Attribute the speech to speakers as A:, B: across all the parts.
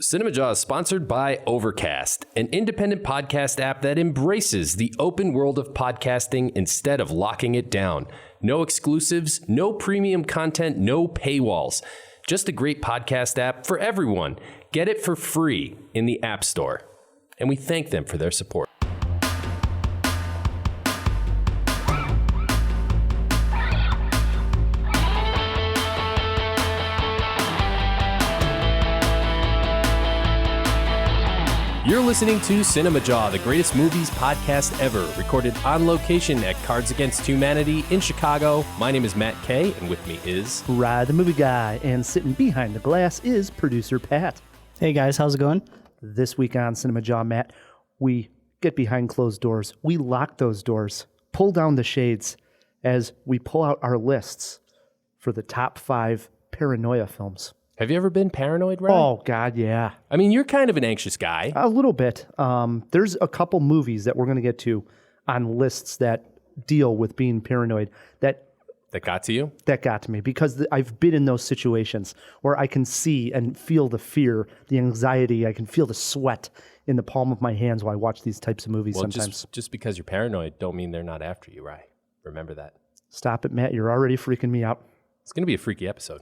A: CinemaJaw is sponsored by Overcast, an independent podcast app that embraces the open world of podcasting instead of locking it down. No exclusives, no premium content, no paywalls. Just a great podcast app for everyone. Get it for free in the App Store. And we thank them for their support. You're listening to Cinemajaw, the greatest movies podcast ever, recorded on location at Cards Against Humanity in Chicago. My name is Matt Kay, and with me is
B: Rod, the movie guy, and sitting behind the glass is producer Pat.
C: Hey guys, how's it going?
B: This week on Cinemajaw, Matt, we get behind closed doors. We lock those doors, pull down the shades as we pull out our lists for the top 5 Paranoia films.
A: Have you ever been paranoid, Ryan?
B: Oh, God, yeah.
A: I mean, you're kind of an anxious guy.
B: A little bit. There's a couple movies that we're going to get to on lists that deal with being paranoid that
A: got to you?
B: That got to me because I've been in those situations where I can see and feel the fear, the anxiety. I can feel the sweat in the palm of my hands while I watch these types of movies sometimes.
A: Just because you're paranoid don't mean they're not after you, right? Remember that.
B: Stop it, Matt. You're already freaking me out.
A: It's going to be a freaky episode.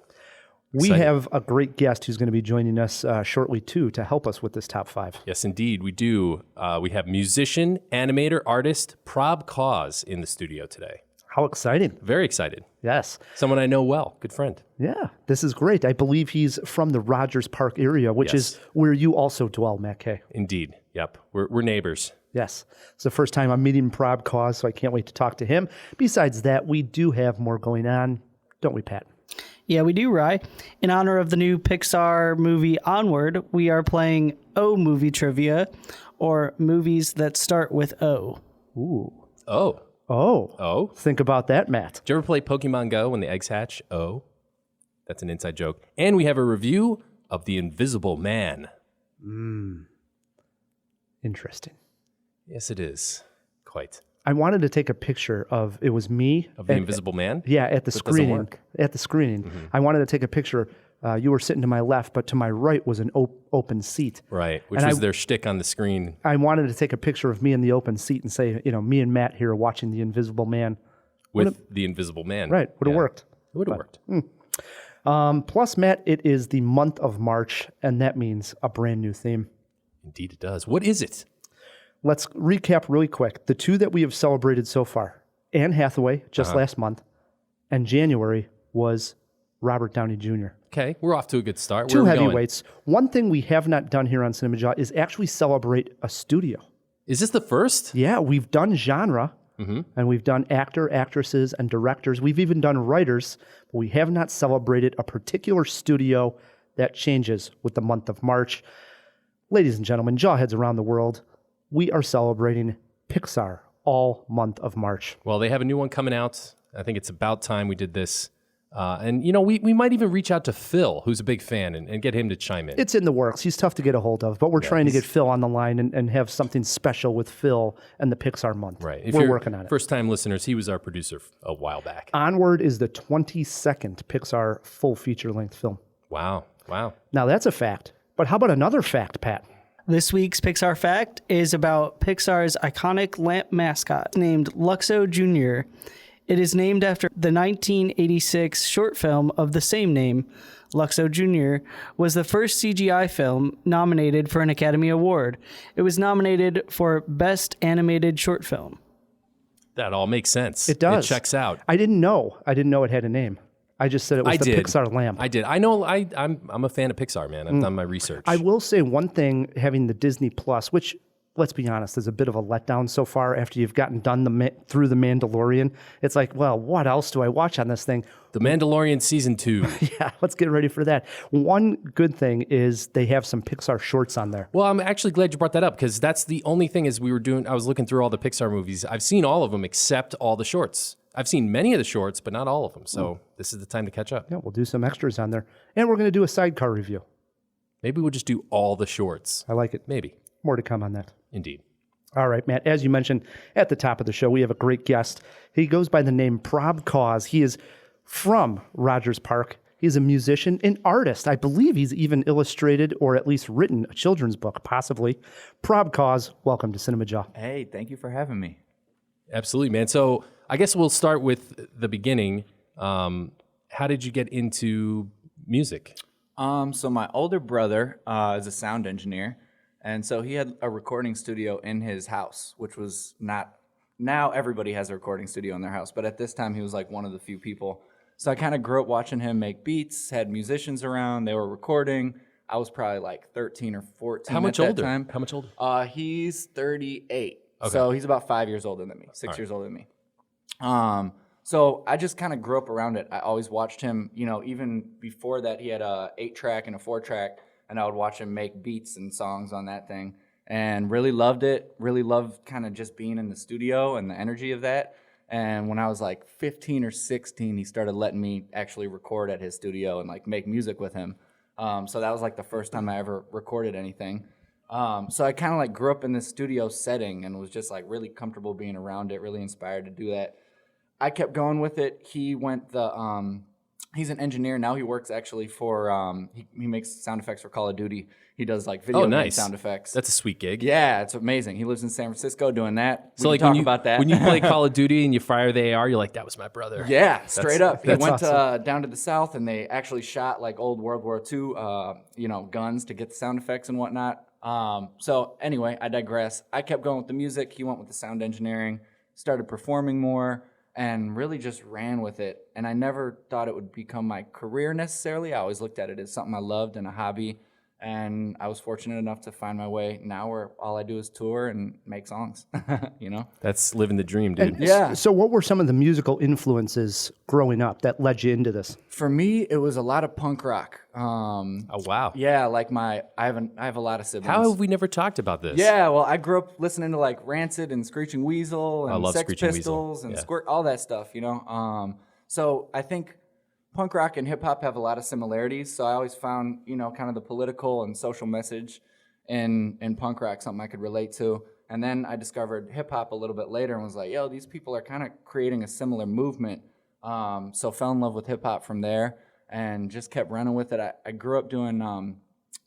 B: We have a great guest who's going to be joining us shortly, too, to help us with this top 5.
A: Yes, indeed, we do. We have musician, animator, artist, Probcause in the studio today.
B: How exciting.
A: Very excited.
B: Yes.
A: Someone I know well. Good friend.
B: Yeah, this is great. I believe he's from the Rogers Park area, which is where you also dwell, Matt Kay.
A: Indeed. Yep. We're neighbors.
B: Yes. It's the first time I'm meeting Probcause, so I can't wait to talk to him. Besides that, we do have more going on, don't we, Pat?
C: Yeah, we do, Rye. In honor of the new Pixar movie Onward, we are playing O movie trivia, or movies that start with O.
B: Ooh.
A: Oh.
B: Oh.
A: Oh.
B: Think about that, Matt.
A: Did you ever play Pokemon Go when the eggs hatch? Oh. That's an inside joke. And we have a review of The Invisible Man.
B: Interesting.
A: Yes, it is. Quite.
B: I wanted to take a picture of, it was me.
A: Of The Invisible Man?
B: Yeah, at the screening.
A: Work.
B: At the screening. Mm-hmm. I wanted to take a picture. You were sitting to my left, but to my right was an open seat.
A: Right, which was their shtick on the screen.
B: I wanted to take a picture of me in the open seat and say, me and Matt here watching The Invisible Man.
A: The Invisible Man.
B: Right, would have worked.
A: It would have worked.
B: Plus, Matt, it is the month of March, and that means a brand new theme.
A: Indeed it does. What is it?
B: Let's recap really quick. The 2 that we have celebrated so far, Anne Hathaway, just last month, and January was Robert Downey Jr.
A: Okay, we're off to a good start.
B: 2 heavyweights. One thing we have not done here on Cinemajaw is actually celebrate a studio.
A: Is this the first?
B: Yeah, we've done genre, and we've done actor, actresses, and directors. We've even done writers, but we have not celebrated a particular studio. That changes with the month of March. Ladies and gentlemen, jawheads around the world, we are celebrating Pixar all month of March.
A: Well, they have a new one coming out. I think it's about time we did this. And, we might even reach out to Phil, who's a big fan, and get him to chime in.
B: It's in the works. He's tough to get a hold of, but we're trying to get Phil on the line and have something special with Phil and the Pixar month.
A: Right.
B: We're working on it.
A: First-time listeners, he was our producer a while back.
B: Onward is the 22nd Pixar full feature-length film.
A: Wow.
B: Now, that's a fact. But how about another fact, Pat?
C: This week's Pixar fact is about Pixar's iconic lamp mascot named Luxo Jr. It is named after the 1986 short film of the same name. Luxo Jr. was the first CGI film nominated for an Academy Award. It was nominated for Best Animated Short Film.
A: That all makes sense.
B: It does.
A: It checks out.
B: I didn't know it had a name. I just said it was the Pixar lamp.
A: I did. I know. I'm a fan of Pixar, man. I've done my research.
B: I will say one thing, having the Disney Plus, which, let's be honest, is a bit of a letdown so far after you've gotten done through The Mandalorian. It's like, well, what else do I watch on this thing?
A: The Mandalorian Season 2.
B: Yeah, let's get ready for that. One good thing is they have some Pixar shorts on there.
A: Well, I'm actually glad you brought that up because that's the only thing I was looking through all the Pixar movies. I've seen all of them except all the shorts. I've seen many of the shorts, but not all of them. So this is the time to catch up.
B: Yeah, we'll do some extras on there. And we're going to do a sidecar review.
A: Maybe we'll just do all the shorts.
B: I like it.
A: Maybe.
B: More to come on that.
A: Indeed.
B: All right, Matt, as you mentioned at the top of the show, we have a great guest. He goes by the name Probcause. He is from Rogers Park. He's a musician and artist. I believe he's even illustrated or at least written a children's book, possibly. Probcause, welcome to Cinemajaw.
D: Hey, thank you for having me.
A: Absolutely, man. So I guess we'll start with the beginning. How did you get into music?
D: So my older brother is a sound engineer, and so he had a recording studio in his house, which was not, now everybody has a recording studio in their house, but at this time he was like one of the few people. So I kind of grew up watching him make beats, had musicians around, they were recording. I was probably like 13 or 14
A: How much
D: at
A: older?
D: that time.
A: How much older?
D: He's 38.
A: Okay.
D: So he's about 5 years older than me, 6 years older than me. So I just kind of grew up around it. I always watched him, you know, even before that he had a 8-track and a 4-track, and I would watch him make beats and songs on that thing and really loved it, really loved kind of just being in the studio and the energy of that. And when I was like 15 or 16, he started letting me actually record at his studio and like make music with him. So that was like the first time I ever recorded anything. So I kind of like grew up in this studio setting and was just like really comfortable being around it, really inspired to do that. I kept going with it. He went he's an engineer now. He works actually for he makes sound effects for Call of Duty. He does like video game sound effects.
A: That's a sweet gig.
D: Yeah, it's amazing. He lives in San Francisco doing that.
A: So like
D: talk about that.
A: when you play Call of Duty and you fire the AR, you're like, that was my brother.
D: Yeah, straight up. He
B: that's
D: went
B: awesome.
D: down to the south and they actually shot like old World War II, guns to get the sound effects and whatnot. So anyway, I digress. I kept going with the music. He went with the sound engineering, started performing more, and really just ran with it. And I never thought it would become my career necessarily. I always looked at it as something I loved and a hobby. And I was fortunate enough to find my way now where all I do is tour and make songs, you know?
A: That's living the dream, dude.
B: And
D: Yeah.
B: So what were some of the musical influences growing up that led you into this?
D: For me, it was a lot of punk rock.
A: Oh, wow.
D: Yeah, like I have a lot of siblings.
A: How have we never talked about this?
D: Yeah, well, I grew up listening to like Rancid and Screeching Weasel and
A: love
D: Sex
A: Screeching Weasel.
D: Pistols and
A: Yeah.
D: Squirt, all that stuff, you know. So I think punk rock and hip hop have a lot of similarities. So I always found, you know, kind of the political and social message in punk rock something I could relate to. And then I discovered hip hop a little bit later and was like, yo, these people are kind of creating a similar movement. So fell in love with hip hop from there and just kept running with it. I grew up doing,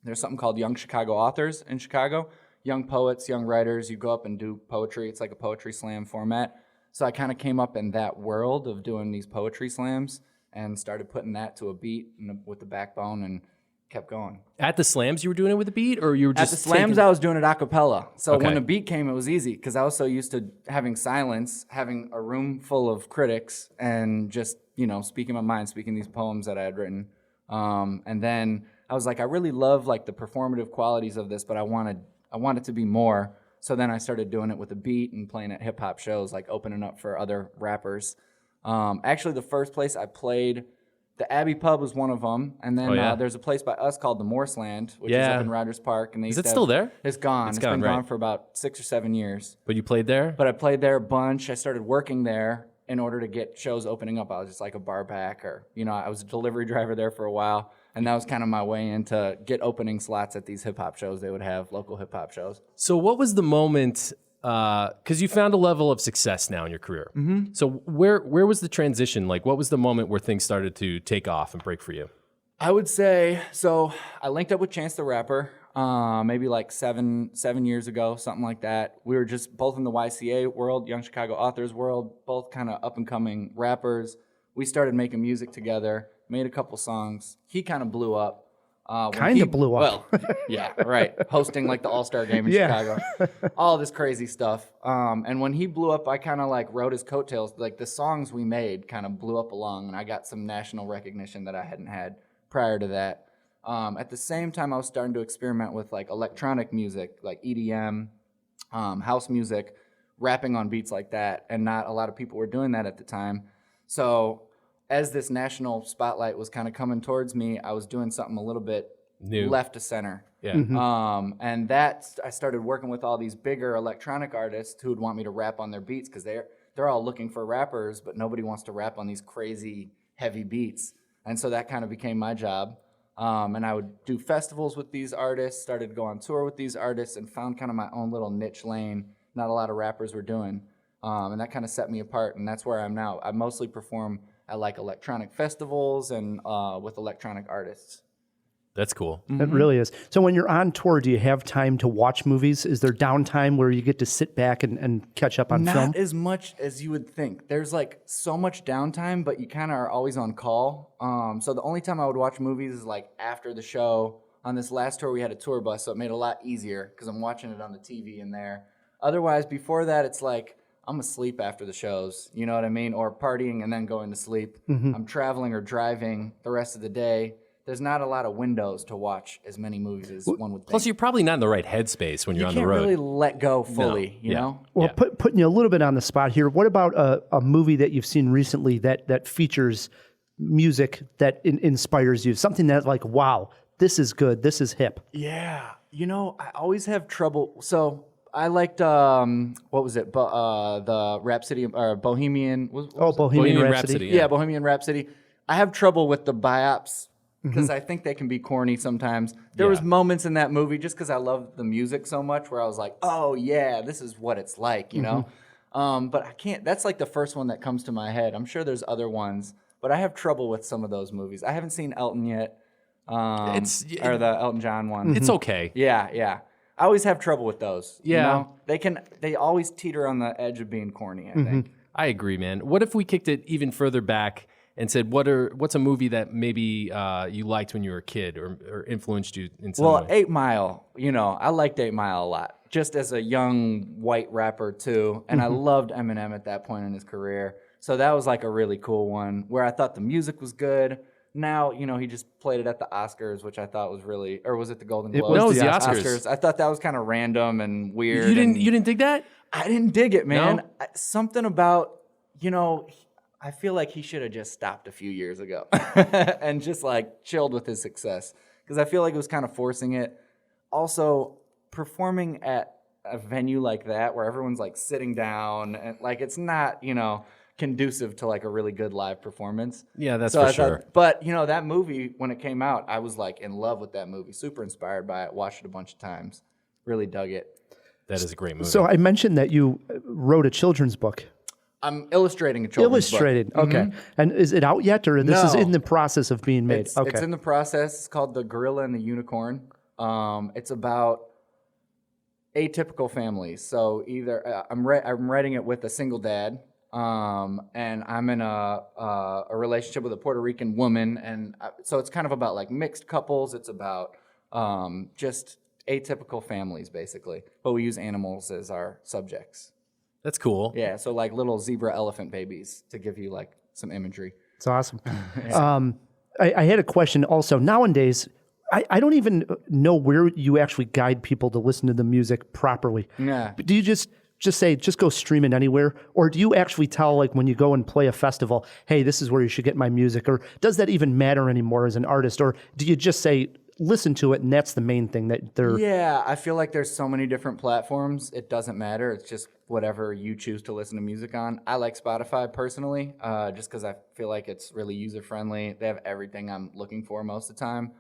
D: there's something called Young Chicago Authors in Chicago. Young poets, young writers, you go up and do poetry. It's like a poetry slam format. So I kind of came up in that world of doing these poetry slams and started putting that to a beat and with the backbone and kept going.
A: At the slams, you were doing it with a beat, or you were just
D: At the slams, I was doing it a cappella. So
A: Okay.
D: when the beat came, it was easy because I was so used to having silence, having a room full of critics, and just, you know, speaking my mind, speaking these poems that I had written. And then I was like, I really love like the performative qualities of this, but I wanted to be more. So then I started doing it with a beat and playing at hip hop shows, like opening up for other rappers. Actually, the first place I played, the Abbey Pub was one of them, and then
A: Oh, yeah?
D: there's a place by us called the Morseland, which is
A: Yeah.
D: up in Rogers Park. And they
A: Is
D: used
A: it
D: to
A: still
D: have-
A: there?
D: It's gone. It's
A: gone,
D: been
A: right.
D: gone for about 6 or 7 years.
A: But you played there?
D: But I played there a bunch. I started working there in order to get shows opening up. I was just like a bar back, or, you know, I was a delivery driver there for a while. And that was kind of my way in to get opening slots at these hip hop shows they would have, local hip hop shows.
A: So what was the moment, because you found a level of success now in your career. Mm-hmm. So where was the transition? Like, what was the moment where things started to take off and break for you?
D: I would say, so I linked up with Chance the Rapper, maybe like seven years ago, something like that. We were just both in the YCA world, Young Chicago Authors world, both kind of up and coming rappers. We started making music together, made a couple songs. He kind of blew up.
B: Kinda blew up.
D: Well, yeah, right. Hosting like the All-Star game in
B: Yeah.
D: Chicago. All this crazy stuff. And when he blew up, I kind of like rode his coattails. Like the songs we made kind of blew up along, and I got some national recognition that I hadn't had prior to that. At the same time, I was starting to experiment with like electronic music, like EDM, house music, rapping on beats like that, and not a lot of people were doing that at the time. So as this national spotlight was kind of coming towards me, I was doing something a little bit
A: New.
D: left to center.
A: Yeah.
D: And that I started working with all these bigger electronic artists who would want me to rap on their beats because they're all looking for rappers, but nobody wants to rap on these crazy heavy beats. And so that kind of became my job. And I would do festivals with these artists, started to go on tour with these artists, and found kind of my own little niche lane not a lot of rappers were doing. And that kind of set me apart, and that's where I am now. I mostly perform at like electronic festivals and with electronic artists.
A: That's cool.
B: It really is. So when you're on tour, do you have time to watch movies? Is there downtime where you get to sit back and catch up on film?
D: Not as much as you would think. There's like so much downtime, but you kind of are always on call. So the only time I would watch movies is like after the show. On this last tour, we had a tour bus, so it made it a lot easier because I'm watching it on the TV in there. Otherwise, before that, it's like I'm asleep after the shows, you know what I mean? Or partying and then going to sleep. I'm traveling or driving the rest of the day. There's not a lot of windows to watch as many movies as one would think.
A: Plus, you're probably not in the right headspace when you're on the road.
D: You can't really let go fully, you know?
B: Well, putting you a little bit on the spot here, what about a movie that you've seen recently that features music that inspires you? Something that like, wow, this is good, this is hip.
D: Yeah. You know, I always have trouble. So I liked, what was it? The Rhapsody, or Bohemian.
B: Bohemian Rhapsody.
D: Yeah, Bohemian Rhapsody. I have trouble with the biops because I think they can be corny sometimes. There was moments in that movie just because I love the music so much where I was like, oh yeah, this is what it's like, you know? But I can't, that's like the first one that comes to my head. I'm sure there's other ones, but I have trouble with some of those movies. I haven't seen Elton yet, or the Elton John one.
A: It's okay.
D: Yeah. I always have trouble with those.
A: Yeah.
D: You know? They always teeter on the edge of being corny, I think.
A: I agree, man. What if we kicked it even further back and said, what's a movie that maybe you liked when you were a kid or influenced you in some way?
D: Well, 8 Mile, you know, I liked 8 Mile a lot, just as a young white rapper too. And I loved Eminem at that point in his career. So that was like a really cool one where I thought the music was good. Now, you know, he just played it at the Oscars, which I thought was really, or was it the Golden Globes?
A: No, it was the Oscars.
D: I thought that was kind of random and weird.
A: You didn't dig that?
D: I didn't dig it, man.
A: No?
D: Something about, you know, I feel like he should have just stopped a few years ago and just like chilled with his success because I feel like it was kind of forcing it. Also, performing at a venue like that where everyone's like sitting down and like it's not, you know, conducive to like a really good live performance.
A: Yeah, that's for sure.
D: But you know, that movie when it came out, I was like in love with that movie, super inspired by it, watched it a bunch of times, really dug it.
A: That is a great movie.
B: So I mentioned that you wrote a children's book.
D: I'm illustrating a children's book.
B: Okay. And is it out yet, or this is
D: No.
B: in the process of being made?
D: It's in the process. It's called The Gorilla and the Unicorn. It's about atypical families. So either I'm writing it with a single dad, and I'm in a relationship with a Puerto Rican woman, and so it's kind of about like mixed couples. It's about just atypical families, basically. But we use animals as our subjects.
A: That's cool.
D: Yeah, so like little zebra elephant babies to give you like some imagery.
B: It's awesome. I had a question also. Nowadays, I don't even know where you actually guide people to listen to the music properly.
D: Yeah.
B: Do you just say, just go stream it anywhere? Or do you actually tell, like, when you go and play a festival, hey, this is where you should get my music? Or does that even matter anymore as an artist? Or do you just say, listen to it, and that's the main thing that they're...
D: Yeah, I feel like there's so many different platforms. It doesn't matter. It's just whatever you choose to listen to music on. I like Spotify personally, just because I feel like it's really user-friendly. They have everything I'm looking for most of the time.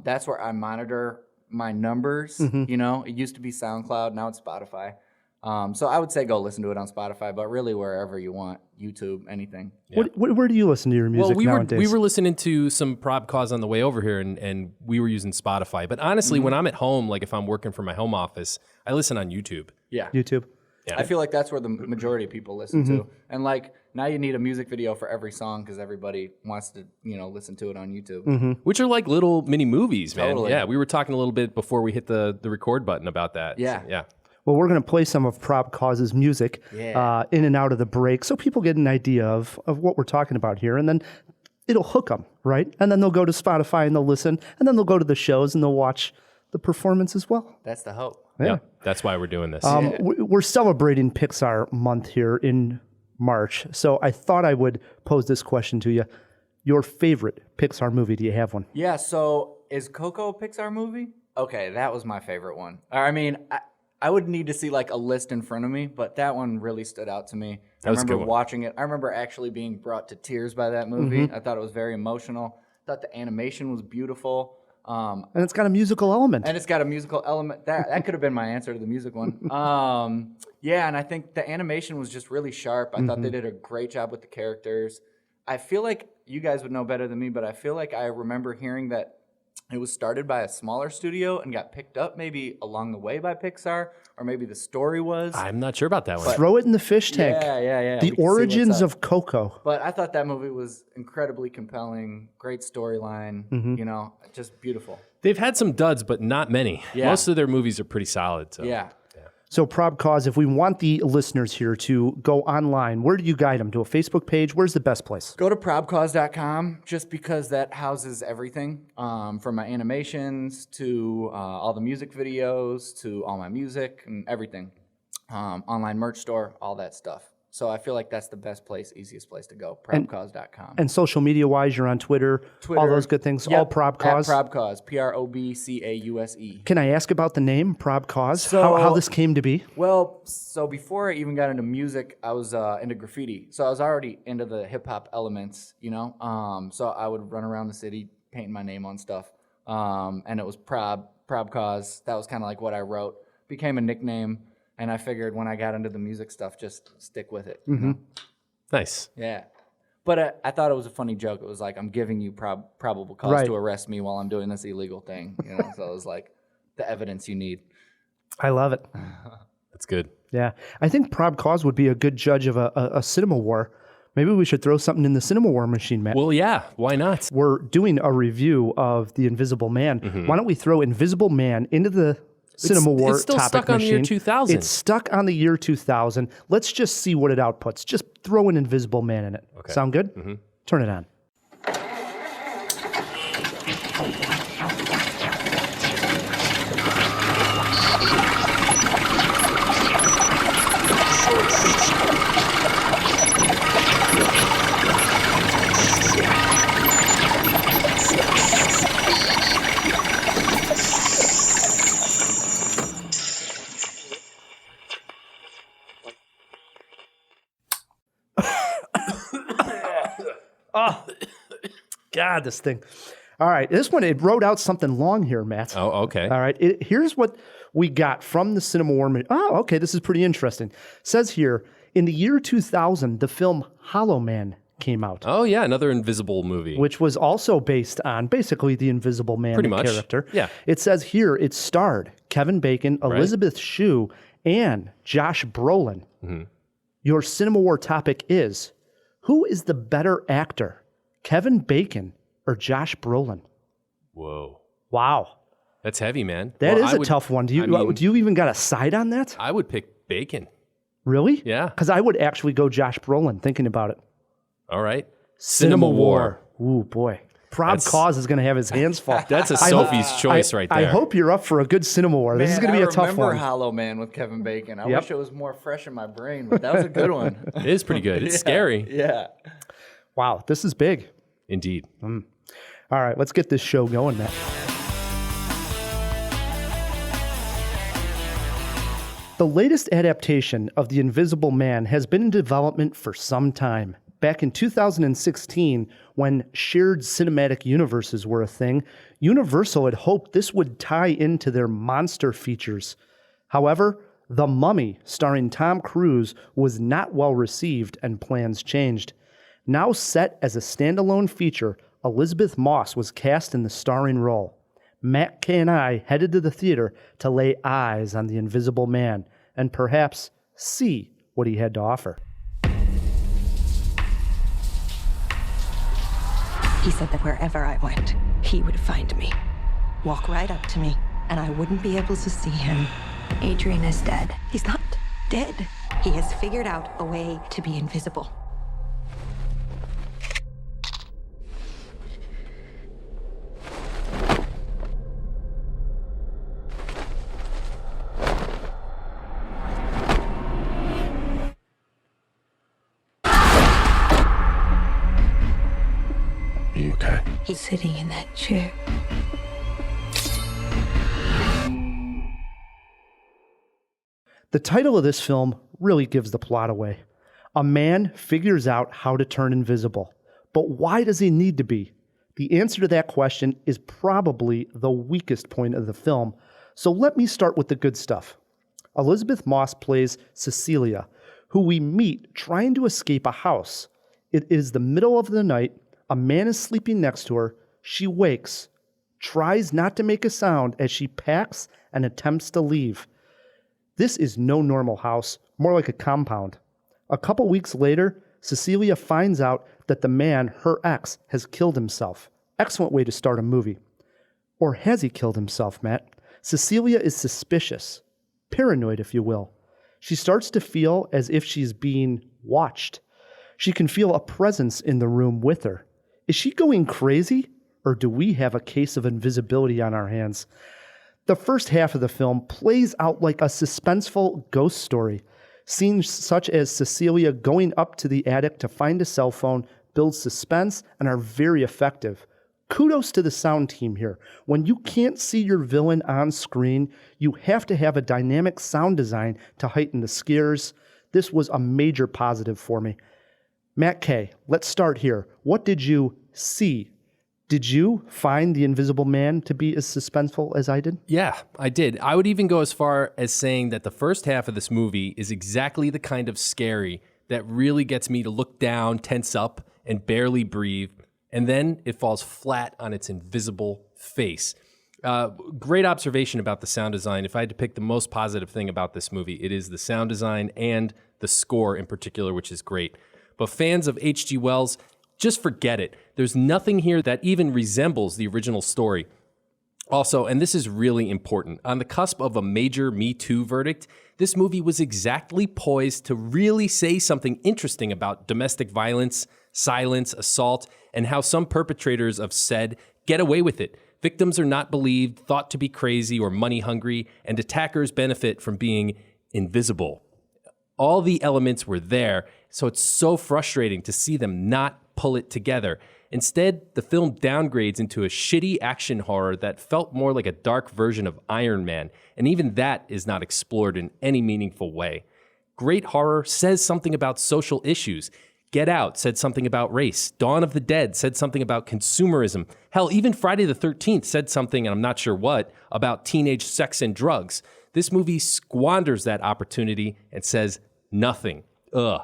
D: That's where I monitor my numbers. You know, it used to be SoundCloud. Now it's Spotify. So I would say go listen to it on Spotify, but really wherever you want, YouTube, anything.
B: Yeah. Where do you listen to your music nowadays?
A: We were listening to some Probcause on the way over here, and we were using Spotify. But honestly, when I'm at home, like if I'm working from my home office, I listen on YouTube.
D: Yeah.
B: YouTube.
A: Yeah.
D: I feel like that's where the majority of people listen to. And like now you need a music video for every song because everybody wants to, you know, listen to it on YouTube.
A: Which are like little mini movies, man.
D: Totally.
A: Yeah, we were talking a little bit before we hit the record button about that.
D: Yeah.
A: So, yeah.
B: Well, we're going to play some of Probcause's music in and out of the break so people get an idea of what we're talking about here. And then it'll hook them, right? And then they'll go to Spotify and they'll listen. And then they'll go to the shows and they'll watch the performance as well.
D: That's the hope.
A: Yeah. That's why we're doing this.
B: We're celebrating Pixar month here in March. So I thought I would pose this question to you. Your favorite Pixar movie, do you have one?
D: Yeah, so is Coco a Pixar movie? Okay, that was my favorite one. I mean, I would need to see like a list in front of me, but that one really stood out to me. I
A: was a good
D: remember
A: one.
D: watching it. I remember actually being brought to tears by that movie. I thought it was very emotional. I thought the animation was beautiful.
B: And it's got a musical element.
D: And it's got a musical element. That could have been my answer to the music one. Yeah, and I think the animation was just really sharp. I thought they did a great job with the characters. I feel like you guys would know better than me, but I feel like I remember hearing that it was started by a smaller studio and got picked up maybe along the way by Pixar, or maybe the story was.
A: I'm not sure about that one.
B: Throw it in the fish tank.
D: Yeah.
B: The origins of Coco.
D: But I thought that movie was incredibly compelling, great storyline, you know, just beautiful.
A: They've had some duds, but not many.
D: Yeah.
A: Most of their movies are pretty solid. So.
D: Yeah.
B: So Probcause, if we want the listeners here to go online, where do you guide them? To a Facebook page? Where's the best place?
D: Go to probcause.com just because that houses everything from my animations to all the music videos to all my music and everything. Online merch store, all that stuff. So I feel like that's the best place, easiest place to go, probcause.com.
B: And social media-wise, you're on Twitter, all those good things, all Probcause?
D: At Probcause, Probcause.
B: Can I ask about the name, Probcause?
D: So-
B: how this came to be?
D: Well, so before I even got into music, I was into graffiti. So I was already into the hip-hop elements, you know? So I would run around the city painting my name on stuff. And it was Probcause. That was kind of like what I wrote. Became a nickname. And I figured when I got into the music stuff, just stick with it. You know?
A: Nice.
D: Yeah. But I thought it was a funny joke. It was like, I'm giving you probable cause to arrest me while I'm doing this illegal thing. You know, so it was like the evidence you need.
B: I love it.
A: That's good.
B: Yeah. I think Probcause would be a good judge of a CinemaWAR. Maybe we should throw something in the CinemaWAR machine, Matt.
A: Well, yeah. Why not?
B: We're doing a review of The Invisible Man. Why don't we throw Invisible Man into the CinemaWAR
A: it's still
B: topic
A: stuck on the year
B: machine.
A: 2000.
B: It's stuck on the year 2000. Let's just see what it outputs. Just throw an Invisible Man in it.
A: Okay.
B: Sound good? Turn it on. God, this thing. All right, this one, it wrote out something long here, Matt.
A: Oh, okay.
B: All right, here's what we got from the CinemaWAR. Oh, okay, this is pretty interesting. Says here, in the year 2000, the film Hollow Man came out.
A: Oh, yeah. Another Invisible movie.
B: Which was also based on basically the Invisible Man
A: Pretty much.
B: character.
A: Yeah.
B: It says here it starred Kevin Bacon, Elizabeth Shue, and Josh Brolin. Your CinemaWAR topic is, who is the better actor, Kevin Bacon or Josh Brolin?
A: Whoa.
B: Wow.
A: That's heavy, man.
B: That
A: Well,
B: is
A: I
B: a
A: would-
B: tough one. Do you
A: I mean,
B: do you even got a side on that?
A: I would pick Bacon.
B: Really?
A: Yeah.
B: Because I would actually go Josh Brolin thinking about it.
A: All right.
B: CinemaWAR. Ooh, boy. Probcause is going to have his hands full.
A: That's a Sophie's choice right there.
B: I hope you're up for a good CinemaWAR. This is going to be a tough
D: I remember
B: one.
D: Hollow Man with Kevin Bacon. I
B: Yep.
D: wish it was more fresh in my brain, but that was a good one.
A: It is pretty good. It's scary.
D: Yeah.
B: Wow, this is big.
A: Indeed.
B: All right, let's get this show going, Matt. The latest adaptation of The Invisible Man has been in development for some time. Back in 2016, when shared cinematic universes were a thing, Universal had hoped this would tie into their monster features. However, The Mummy, starring Tom Cruise, was not well received and plans changed. Now set as a standalone feature, Elizabeth Moss was cast in the starring role. Matt Kay and I headed to the theater to lay eyes on The Invisible Man and perhaps see what he had to offer.
E: He said that wherever I went, he would find me, walk right up to me, and I wouldn't be able to see him.
F: Adrian is dead.
E: He's not dead. He has figured out a way to be invisible.
F: Are you okay?
E: He's sitting in that chair.
B: The title of this film really gives the plot away. A man figures out how to turn invisible. But why does he need to be? The answer to that question is probably the weakest point of the film. So let me start with the good stuff. Elizabeth Moss plays Cecilia, who we meet trying to escape a house. It is the middle of the night. A man is sleeping next to her. She wakes, tries not to make a sound as she packs and attempts to leave. This is no normal house, more like a compound. A couple weeks later, Cecilia finds out that the man, her ex, has killed himself. Excellent way to start a movie. Or has he killed himself, Matt? Cecilia is suspicious, paranoid, if you will. She starts to feel as if she's being watched. She can feel a presence in the room with her. Is she going crazy, or do we have a case of invisibility on our hands? The first half of the film plays out like a suspenseful ghost story. Scenes such as Cecilia going up to the attic to find a cell phone build suspense and are very effective. Kudos to the sound team here. When you can't see your villain on screen, you have to have a dynamic sound design to heighten the scares. This was a major positive for me. Matt K., let's start here. What did you see? Did you find the Invisible Man to be as suspenseful as I did?
A: Yeah, I did. I would even go as far as saying that the first half of this movie is exactly the kind of scary that really gets me to look down, tense up, and barely breathe. And then it falls flat on its invisible face. Great observation about the sound design. If I had to pick the most positive thing about this movie, it is the sound design and the score in particular, which is great. But fans of H.G. Wells, just forget it. There's nothing here that even resembles the original story. Also, and this is really important, on the cusp of a major Me Too verdict, this movie was exactly poised to really say something interesting about domestic violence, silence, assault, and how some perpetrators of said get away with it. Victims are not believed, thought to be crazy or money hungry, and attackers benefit from being invisible. All the elements were there, so it's so frustrating to see them not pull it together. Instead, the film downgrades into a shitty action horror that felt more like a dark version of Iron Man, and even that is not explored in any meaningful way. Great horror says something about social issues. Get Out said something about race. Dawn of the Dead said something about consumerism. Hell, even Friday the 13th said something, and I'm not sure what, about teenage sex and drugs. This movie squanders that opportunity and says nothing. Ugh.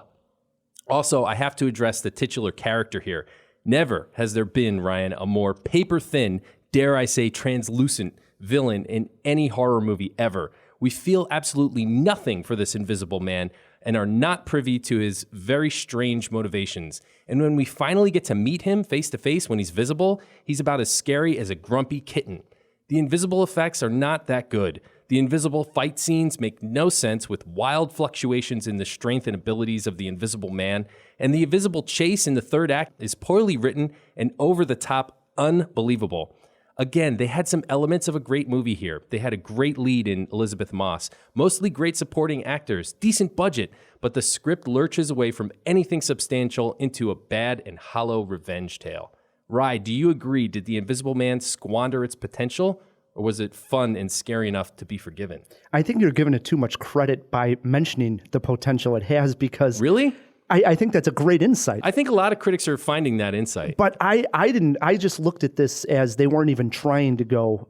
A: Also, I have to address the titular character here. Never has there been, Ryan, a more paper-thin, dare I say translucent villain in any horror movie ever. We feel absolutely nothing for this Invisible Man and are not privy to his very strange motivations. And when we finally get to meet him face-to-face when he's visible, he's about as scary as a grumpy kitten. The invisible effects are not that good. The invisible fight scenes make no sense with wild fluctuations in the strength and abilities of the Invisible Man, and the invisible chase in the third act is poorly written and over-the-top unbelievable. Again, they had some elements of a great movie here. They had a great lead in Elizabeth Moss, mostly great supporting actors, decent budget, but the script lurches away from anything substantial into a bad and hollow revenge tale. Rye, do you agree? Did The Invisible Man squander its potential, or was it fun and scary enough to be forgiven?
B: I think you're giving it too much credit by mentioning the potential it has, because
A: Really?
B: I think that's a great insight.
A: I think a lot of critics are finding that insight.
B: But I didn't. I just looked at this as they weren't even trying to go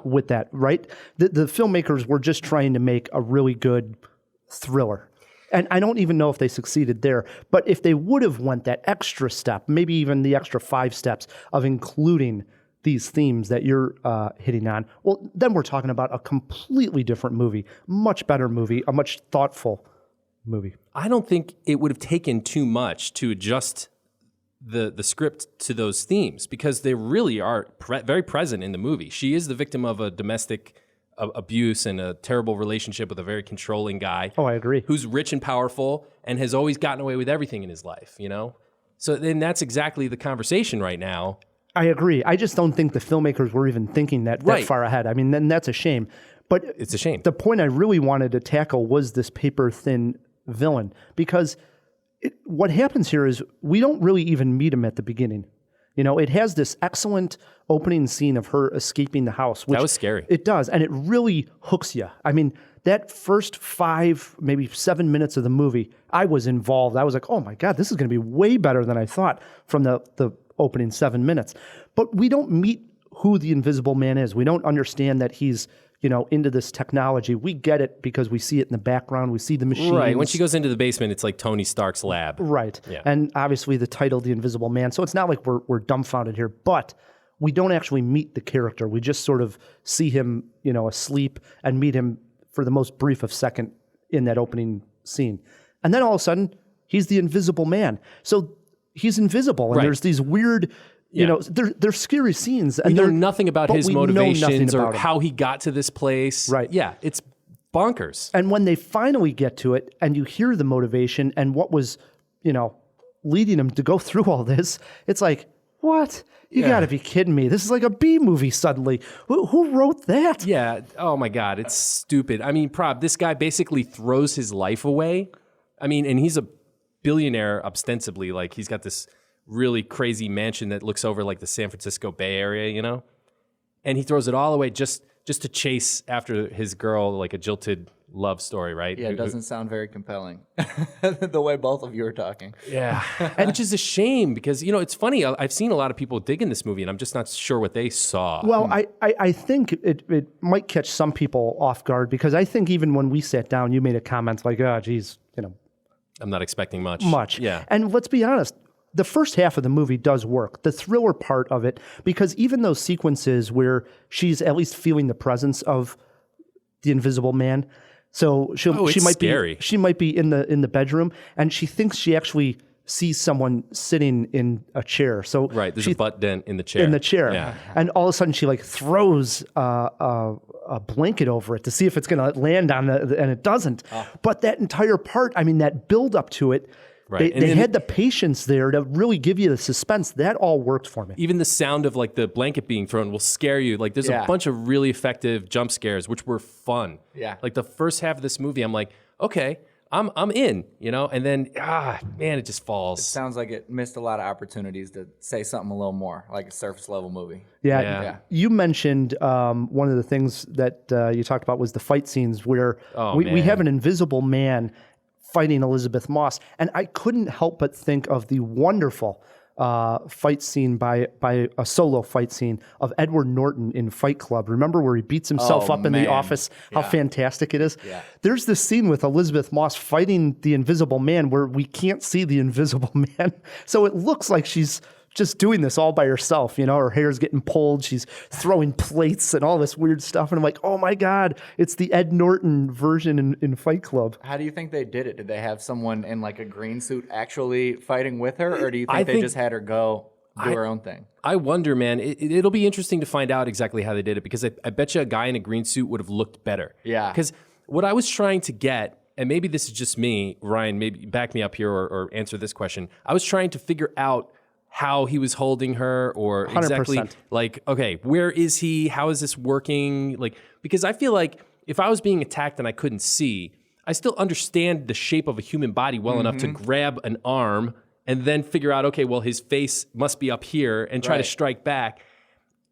B: with that, right? The filmmakers were just trying to make a really good thriller. And I don't even know if they succeeded there. But if they would have went that extra step, maybe even the extra 5 steps of including these themes that you're hitting on, well, then we're talking about a completely different movie, much better movie, a much thoughtful movie.
A: I don't think it would have taken too much to adjust the script to those themes, because they really are very present in the movie. She is the victim of a domestic abuse and a terrible relationship with a very controlling guy.
B: Oh, I agree.
A: Who's rich and powerful and has always gotten away with everything in his life, you know? So then that's exactly the conversation right now.
B: I agree. I just don't think the filmmakers were even thinking that far ahead. I mean, then that's a shame. But
A: it's a shame.
B: The point I really wanted to tackle was this paper-thin villain, because what happens here is we don't really even meet him at the beginning. You know, it has this excellent opening scene of her escaping the house. Which
A: that was scary.
B: It does, and it really hooks you. I mean, that first 5, maybe 7 minutes of the movie, I was involved. I was like, oh my God, this is going to be way better than I thought from the opening 7 minutes. But we don't meet who the Invisible Man is. We don't understand that he's into this technology. We get it because we see it in the background. We see the machines.
A: Right. When she goes into the basement, it's like Tony Stark's lab.
B: Right.
A: Yeah.
B: And obviously the title, The Invisible Man. So it's not like we're dumbfounded here, but we don't actually meet the character. We just sort of see him, asleep and meet him for the most brief of second in that opening scene. And then all of a sudden, he's the Invisible Man. So he's invisible, and there's these weird, they're scary scenes. And
A: we know nothing about his motivations or
B: about
A: how he got to this place.
B: Right.
A: Yeah, it's bonkers.
B: And when they finally get to it, and you hear the motivation and what was, leading him to go through all this, it's like, what? You got to be kidding me. This is like a B movie suddenly. Who wrote that?
A: Yeah. Oh, my God. It's stupid. I mean, this guy basically throws his life away. I mean, and he's a billionaire ostensibly. Like, he's got this really crazy mansion that looks over, like, the San Francisco Bay Area, And he throws it all away just to chase after his girl, like a jilted love story, right?
D: Yeah, it doesn't sound very compelling, the way both of you are talking.
A: Yeah, which is a shame because, it's funny. I've seen a lot of people digging this movie, and I'm just not sure what they saw.
B: Well, I think it might catch some people off guard because I think even when we sat down, you made a comment like, oh, geez,
A: I'm not expecting much.
B: Yeah. And let's be honest, the first half of the movie does work, the thriller part of it, because even those sequences where she's at least feeling the presence of the Invisible Man, so she might
A: scary.
B: She might be in the bedroom, and she thinks she actually sees someone sitting in a chair. So
A: there's a butt dent in the chair.
B: Yeah. And all of a sudden she like throws a blanket over it to see if it's going to land on and it doesn't. But that entire part, I mean, that build up to it. Right. They had the patience there to really give you the suspense. That all worked for me.
A: Even the sound of like the blanket being thrown will scare you. Like there's a bunch of really effective jump scares, which were fun.
D: Yeah.
A: Like the first half of this movie, I'm like, okay, I'm in, and then man, it just falls.
D: It sounds like it missed a lot of opportunities to say something a little more, like a surface level movie.
B: Yeah. You mentioned one of the things that you talked about was the fight scenes where we have an Invisible Man fighting Elizabeth Moss. And I couldn't help but think of the wonderful fight scene by a solo fight scene of Edward Norton in Fight Club. Remember where he beats himself up in the office? How fantastic it is. Yeah. There's this scene with Elizabeth Moss fighting the Invisible Man where we can't see the Invisible Man. So it looks like she's just doing this all by herself, her hair's getting pulled, she's throwing plates and all this weird stuff. And I'm like, oh my God, it's the Ed Norton version in Fight Club.
D: How do you think they did it? Did they have someone in like a green suit actually fighting with her? Or do you think they just had her go do her own thing?
A: I wonder, man. It'll be interesting to find out exactly how they did it because I bet you a guy in a green suit would have looked better.
D: Yeah.
A: Because what I was trying to get, and maybe this is just me, Ryan, maybe back me up here or answer this question. I was trying to figure out how he was holding her or
B: 100%.
A: Exactly like, okay, where is he? How is this working? Like, because I feel like if I was being attacked and I couldn't see, I still understand the shape of a human body well enough to grab an arm and then figure out, okay, well, his face must be up here and try to strike back.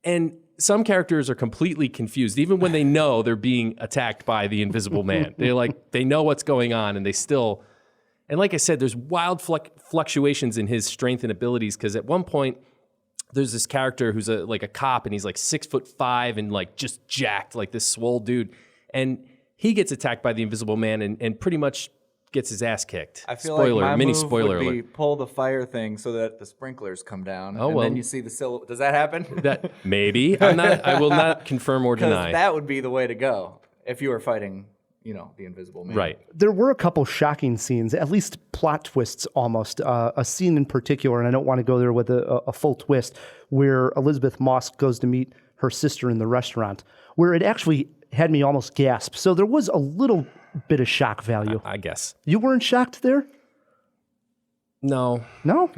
A: And some characters are completely confused, even when they know they're being attacked by the Invisible Man. They're like, they know what's going on and they still... And like I said, there's wild fluctuations in his strength and abilities because at one point there's this character who's like a cop and he's like 6'5" and like just jacked, like this swole dude. And he gets attacked by the Invisible Man and pretty much gets his ass kicked.
D: I feel
A: spoiler,
D: like my
A: mini
D: move
A: spoiler
D: would be
A: alert.
D: pull the fire thing so that the sprinklers come down.
A: Oh,
D: and
A: well.
D: then you see the silhouette. Does that happen?
A: That maybe. I will not confirm or deny.
D: That would be the way to go if you were fighting, the Invisible Man.
A: Right.
B: There were a couple shocking scenes, at least plot twists almost. A scene in particular, and I don't want to go there with a full twist, where Elizabeth Moss goes to meet her sister in the restaurant, where it actually had me almost gasp. So there was a little bit of shock value.
A: I guess.
B: You weren't shocked there?
A: No.
B: No?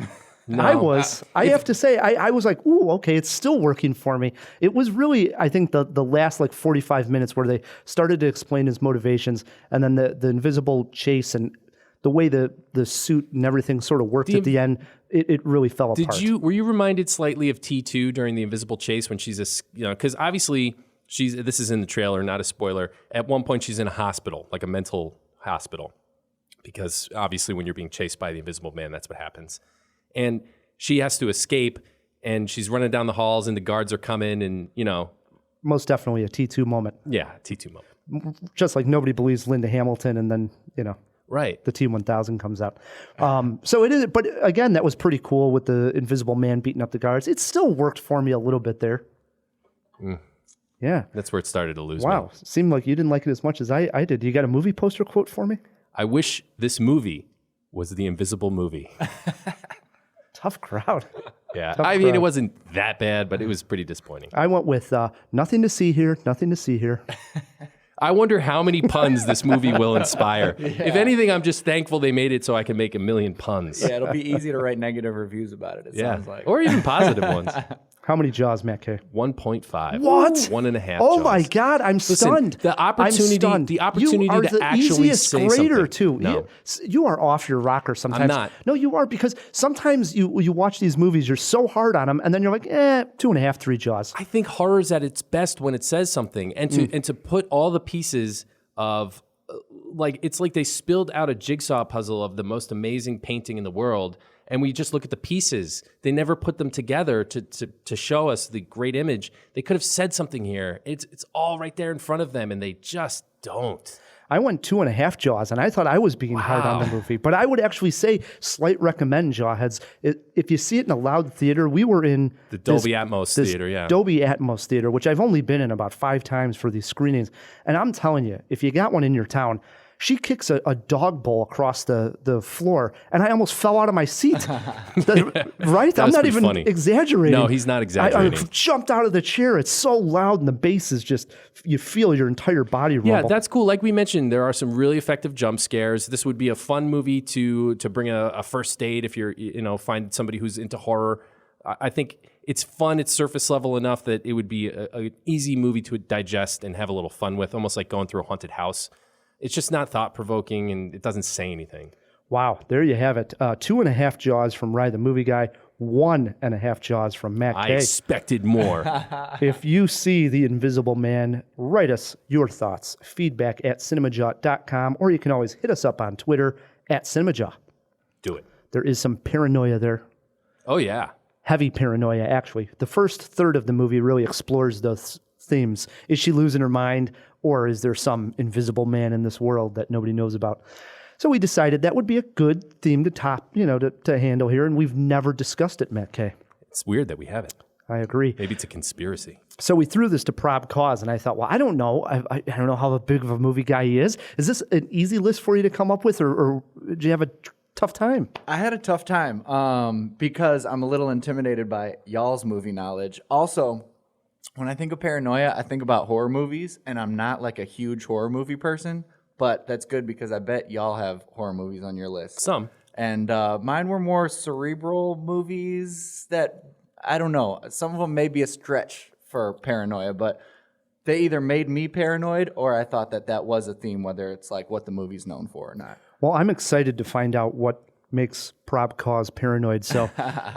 A: No.
B: I was. I have to say, I was like, ooh, okay, it's still working for me. It was really, I think, the last like 45 minutes where they started to explain his motivations and then the invisible chase and the way the suit and everything sort of worked at the end, it really fell apart.
A: Were you reminded slightly of T2 during the invisible chase when she's because obviously this is in the trailer, not a spoiler. At one point she's in a hospital, like a mental hospital, because obviously when you're being chased by the Invisible Man, that's what happens. And she has to escape, and she's running down the halls, and the guards are coming, and,
B: most definitely a T2 moment.
A: Yeah, T2 moment.
B: Just like nobody believes Linda Hamilton, and then,
A: Right.
B: the T-1000 comes out. So it is, but again, that was pretty cool with the Invisible Man beating up the guards. It still worked for me a little bit there. Yeah.
A: That's where it started to lose me.
B: Wow. Seemed like you didn't like it as much as I did. You got a movie poster quote for me?
A: I wish this movie was the Invisible Movie.
B: Tough crowd.
A: Yeah.
B: Tough
A: I mean, it
B: crowd.
A: wasn't that bad, but it was pretty disappointing.
B: I went with nothing to see here, nothing to see here.
A: I wonder how many puns this movie will inspire. If anything, I'm just thankful they made it so I can make a million puns.
D: Yeah, it'll be easy to write negative reviews about it. It sounds like.
A: Or even positive ones.
B: How many Jaws, Matt K?
A: 1.5.
B: What?
A: 1.5
B: Oh
A: Jaws.
B: my God, I'm stunned.
A: the opportunity-
B: I'm stunned.
A: the opportunity
B: you are
A: to
B: the
A: actually
B: easiest
A: say
B: grader
A: something.
B: too.
A: No.
B: You are off your rocker sometimes.
A: I'm not.
B: No, you are, because sometimes you watch these movies, you're so hard on them, and then you're like, 2.5, 3 Jaws.
A: I think horror's at its best when it says something, and to put all the pieces of it's like they spilled out a jigsaw puzzle of the most amazing painting in the world, and we just look at the pieces. They never put them together to show us the great image. They could have said something here. It's all right there in front of them, and they just don't.
B: I went 2.5 Jaws, and I thought I was being hard on the movie. But I would actually say, slight recommend, Jawheads. If you see it in a loud theater, we were in
A: The Dolby Atmos theater, yeah.
B: Dolby Atmos theater, which I've only been in about 5 times for these screenings. And I'm telling you, if you got one in your town, she kicks a dog bowl across the floor, and I almost fell out of my seat. Right? I'm not
A: pretty
B: even
A: funny.
B: exaggerating.
A: No, he's not exaggerating.
B: I jumped out of the chair. It's so loud, and the bass is just, you feel your entire body rumble.
A: Yeah, that's cool. Like we mentioned, there are some really effective jump scares. This would be a fun movie to bring a first date if you're, find somebody who's into horror. I think it's fun. It's surface level enough that it would be an easy movie to digest and have a little fun with, almost like going through a haunted house. It's just not thought-provoking, and it doesn't say anything.
B: Wow, there you have it. 2.5 Jaws from Rye the Movie Guy, 1.5 Jaws from Matt
A: I
B: K.
A: expected more.
B: If you see The Invisible Man, write us your thoughts. Feedback at cinemajaw.com, or you can always hit us up on Twitter at cinemajaw.
A: Do it.
B: There is some paranoia there.
A: Oh, yeah.
B: Heavy paranoia, actually. The first third of the movie really explores those themes. Is she losing her mind, or is there some invisible man in this world that nobody knows about? So we decided that would be a good theme to handle here, and we've never discussed it, Matt K.
A: It's weird that we haven't.
B: I agree.
A: Maybe it's a conspiracy.
B: So we threw this to Probcause, and I thought, well, I don't know. I don't know how big of a movie guy he is. Is this an easy list for you to come up with, or did you have a tough time?
D: I had a tough time because I'm a little intimidated by y'all's movie knowledge. Also, when I think of paranoia, I think about horror movies, and I'm not like a huge horror movie person, but that's good because I bet y'all have horror movies on your list.
A: Some.
D: And mine were more cerebral movies that, I don't know, some of them may be a stretch for paranoia, but they either made me paranoid or I thought that was a theme, whether it's like what the movie's known for or not.
B: Well, I'm excited to find out what makes Probcause paranoid. So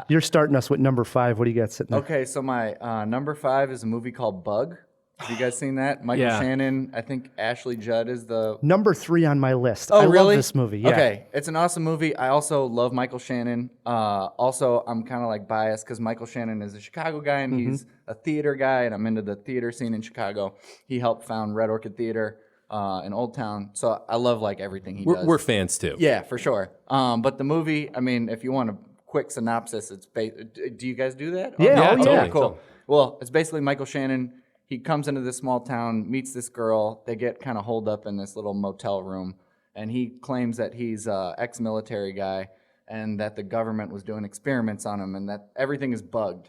B: you're starting us with number 5. What do you got sitting there?
D: Okay, so my number 5 is a movie called Bug. Have you guys seen that? Michael
A: Yeah.
D: Shannon, I think Ashley Judd is the...
B: Number 3 on my list.
D: Oh,
B: I
D: really?
B: love this movie. Yeah.
D: Okay, it's an awesome movie. I also love Michael Shannon. Also, I'm kind of like biased because Michael Shannon is a Chicago guy and he's a theater guy, and I'm into the theater scene in Chicago. He helped found Red Orchid Theater in Old Town, so I love like everything he does.
A: We're fans, too.
D: Yeah, for sure. But the movie, I mean, if you want a quick synopsis, it's do you guys do that?
B: Yeah,
A: Yeah,
B: oh, yeah.
A: totally.
D: Cool. Well, it's basically Michael Shannon. He comes into this small town, meets this girl. They get kind of holed up in this little motel room, and he claims that he's an ex-military guy and that the government was doing experiments on him and that everything is bugged.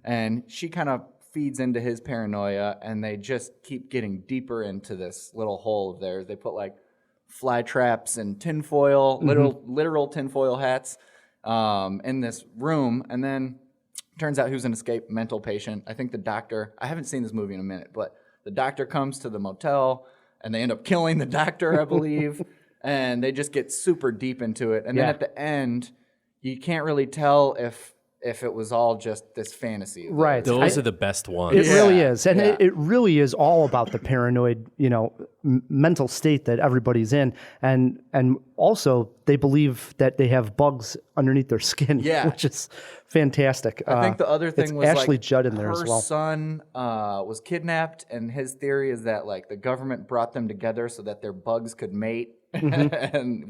D: And she kind of feeds into his paranoia, and they just keep getting deeper into this little hole of theirs. They put like fly traps and tinfoil, literal tinfoil hats in this room, and then turns out he was an escaped mental patient. I think the doctor, I haven't seen this movie in a minute, but the doctor comes to the motel, and they end up killing the doctor, I believe, and they just get super deep into it. And then at the end, you can't really tell if it was all just this fantasy.
B: Right.
A: Those are the best ones.
B: It really is. And
D: Yeah.
B: it really is all about the paranoid, mental state that everybody's in. And also they believe that they have bugs underneath their skin,
D: Yeah.
B: which is fantastic.
D: I think the other thing
B: it's
D: was
B: Ashley
D: like
B: Judd in there as
D: her
B: well.
D: son was kidnapped, and his theory is that like the government brought them together so that their bugs could mate, and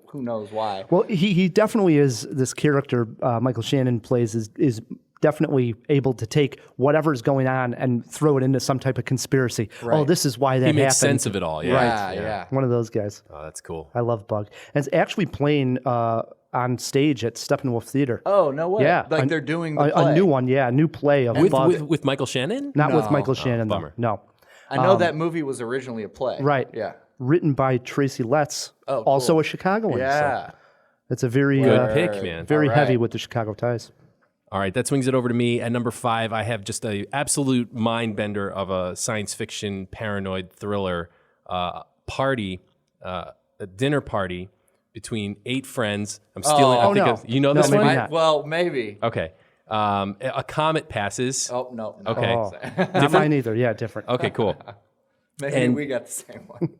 D: who knows why.
B: Well, he definitely is this character Michael Shannon plays is definitely able to take whatever's going on and throw it into some type of conspiracy.
D: Right.
B: Oh, this is why that
A: He
B: happened.
A: makes sense of it all. Yeah.
D: Yeah.
B: One of those guys.
A: Oh, that's cool.
B: I love Bug. And it's actually playing on stage at Steppenwolf Theater.
D: Oh, no way.
B: Yeah.
D: Like they're doing the
B: a
D: play.
B: new one, yeah, a new play of Bug.
A: With Michael Shannon?
B: Not with
D: No.
B: Michael Shannon, though.
A: bummer.
B: No.
D: I know that movie was originally a play.
B: Right.
D: Yeah.
B: Written by Tracy Letts,
D: Oh,
B: also
D: cool.
B: a Chicagoan.
D: Yeah.
B: So it's a very,
A: Good pick, man.
B: very
D: All right.
B: heavy with the Chicago ties.
A: All right, that swings it over to me. At number 5, I have just a absolute mind bender of a science fiction paranoid thriller party, a dinner party between 8 friends. I'm stealing.
B: Oh,
A: I think
B: no.
A: you know
B: No,
A: this
B: maybe
A: one.
B: not.
D: Well, maybe.
A: Okay. A comet passes.
D: Oh, no.
A: Okay.
B: Oh, not mine either. Yeah, different.
A: Okay, cool.
D: Maybe
A: And-
D: we got the same one.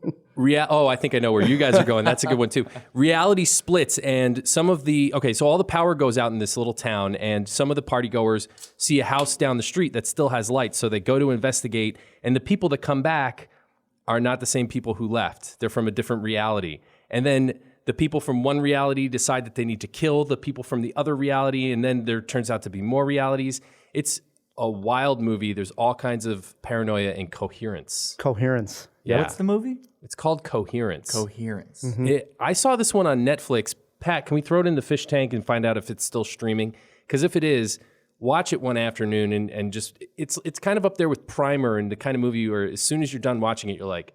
A: I think I know where you guys are going. That's a good one too. Reality splits, and so all the power goes out in this little town, and some of the party goers see a house down the street that still has lights, so they go to investigate, and the people that come back are not the same people who left. They're from a different reality. And then the people from one reality decide that they need to kill the people from the other reality, and then there turns out to be more realities. It's a wild movie. There's all kinds of paranoia and coherence.
B: Coherence.
A: Yeah.
D: What's the movie?
A: It's called Coherence.
D: Coherence.
A: I saw this one on Netflix. Pat, can we throw it in the fish tank and find out if it's still streaming? Because if it is, watch it one afternoon and just it's kind of up there with Primer and the kind of movie where as soon as you're done watching it, you're like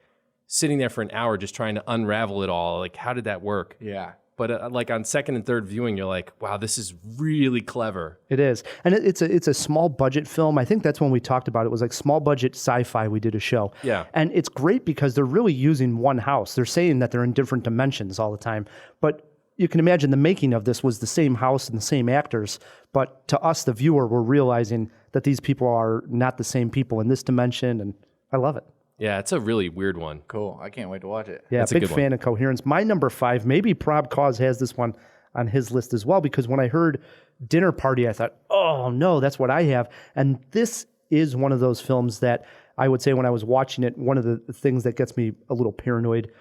A: sitting there for an hour just trying to unravel it all. Like, how did that work?
D: Yeah.
A: But like on second and third viewing, you're like, wow, this is really clever.
B: It is. And it's a small budget film. I think that's when we talked about it. It was like small budget sci-fi. We did a show.
A: Yeah.
B: And it's great because they're really using one house. They're saying that they're in different dimensions all the time. But you can imagine the making of this was the same house and the same actors. But to us, the viewer, we're realizing that these people are not the same people in this dimension. And I love it.
A: Yeah, it's a really weird one.
D: Cool. I can't wait to watch it.
B: Yeah,
A: That's a
B: big
A: good
B: fan of Coherence. My number 5, maybe Probcause has this one on his list as well, because when I heard Dinner Party, I thought, oh no, that's what I have. And this is one of those films that I would say when I was watching it, one of the things that gets me a little paranoid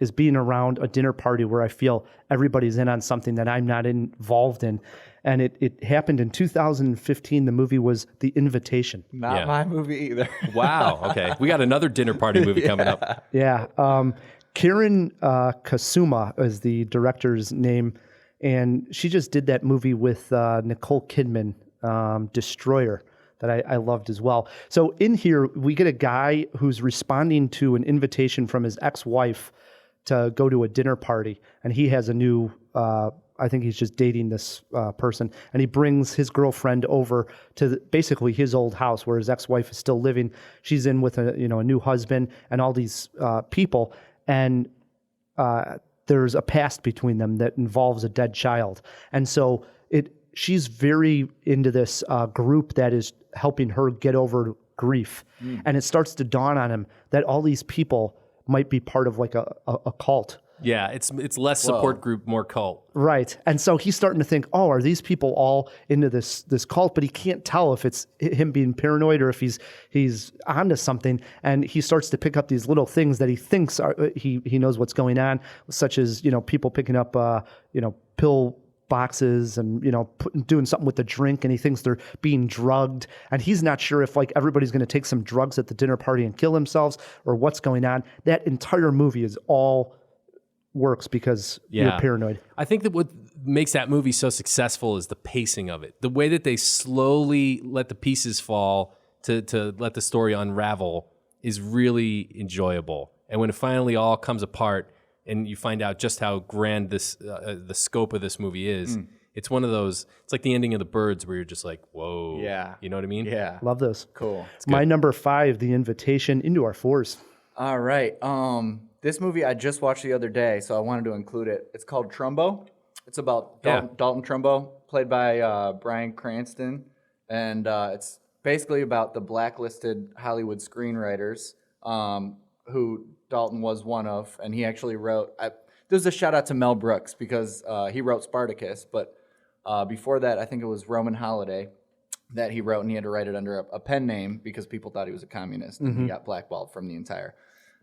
B: is being around a dinner party where I feel everybody's in on something that I'm not involved in. And it happened in 2015. The movie was The Invitation.
D: Not my movie either.
A: Wow. Okay. We got another dinner party movie coming up.
B: Yeah. Karen Kasuma is the director's name, and she just did that movie with Nicole Kidman, Destroyer, that I loved as well. So in here, we get a guy who's responding to an invitation from his ex-wife to go to a dinner party, and he has a new I think he's just dating this person, and he brings his girlfriend over to basically his old house where his ex-wife is still living. She's in with a new husband and all these people, and there's a past between them that involves a dead child, and so she's very into this group that is helping her get over grief, and it starts to dawn on him that all these people might be part of like a cult.
A: Yeah, it's less support group, more cult.
B: Right. And so he's starting to think, oh, are these people all into this cult? But he can't tell if it's him being paranoid or if he's onto something. And he starts to pick up these little things that he thinks he knows what's going on, such as, people picking up, pill boxes and, doing something with the drink, and he thinks they're being drugged. And he's not sure if like everybody's going to take some drugs at the dinner party and kill themselves or what's going on. That entire movie is all works because you're paranoid.
A: I think that what makes that movie so successful is the pacing of it. The way that they slowly let the pieces fall to let the story unravel is really enjoyable. And when it finally all comes apart and you find out just how grand this the scope of this movie is, it's one of those, it's like the ending of The Birds where you're just like, whoa.
D: Yeah.
A: You know what I mean?
D: Yeah.
B: Love this.
D: Cool.
B: My number 5, The Invitation, into our 4s.
D: All right. This movie I just watched the other day, so I wanted to include it. It's called Trumbo. It's about Dalton Trumbo, played by Bryan Cranston, and it's basically about the blacklisted Hollywood screenwriters, who Dalton was one of, and he actually wrote. There's a shout out to Mel Brooks because he wrote Spartacus, but Before that, I think it was Roman Holiday that he wrote, and he had to write it under a pen name because people thought he was a communist, and he got blackballed from the entire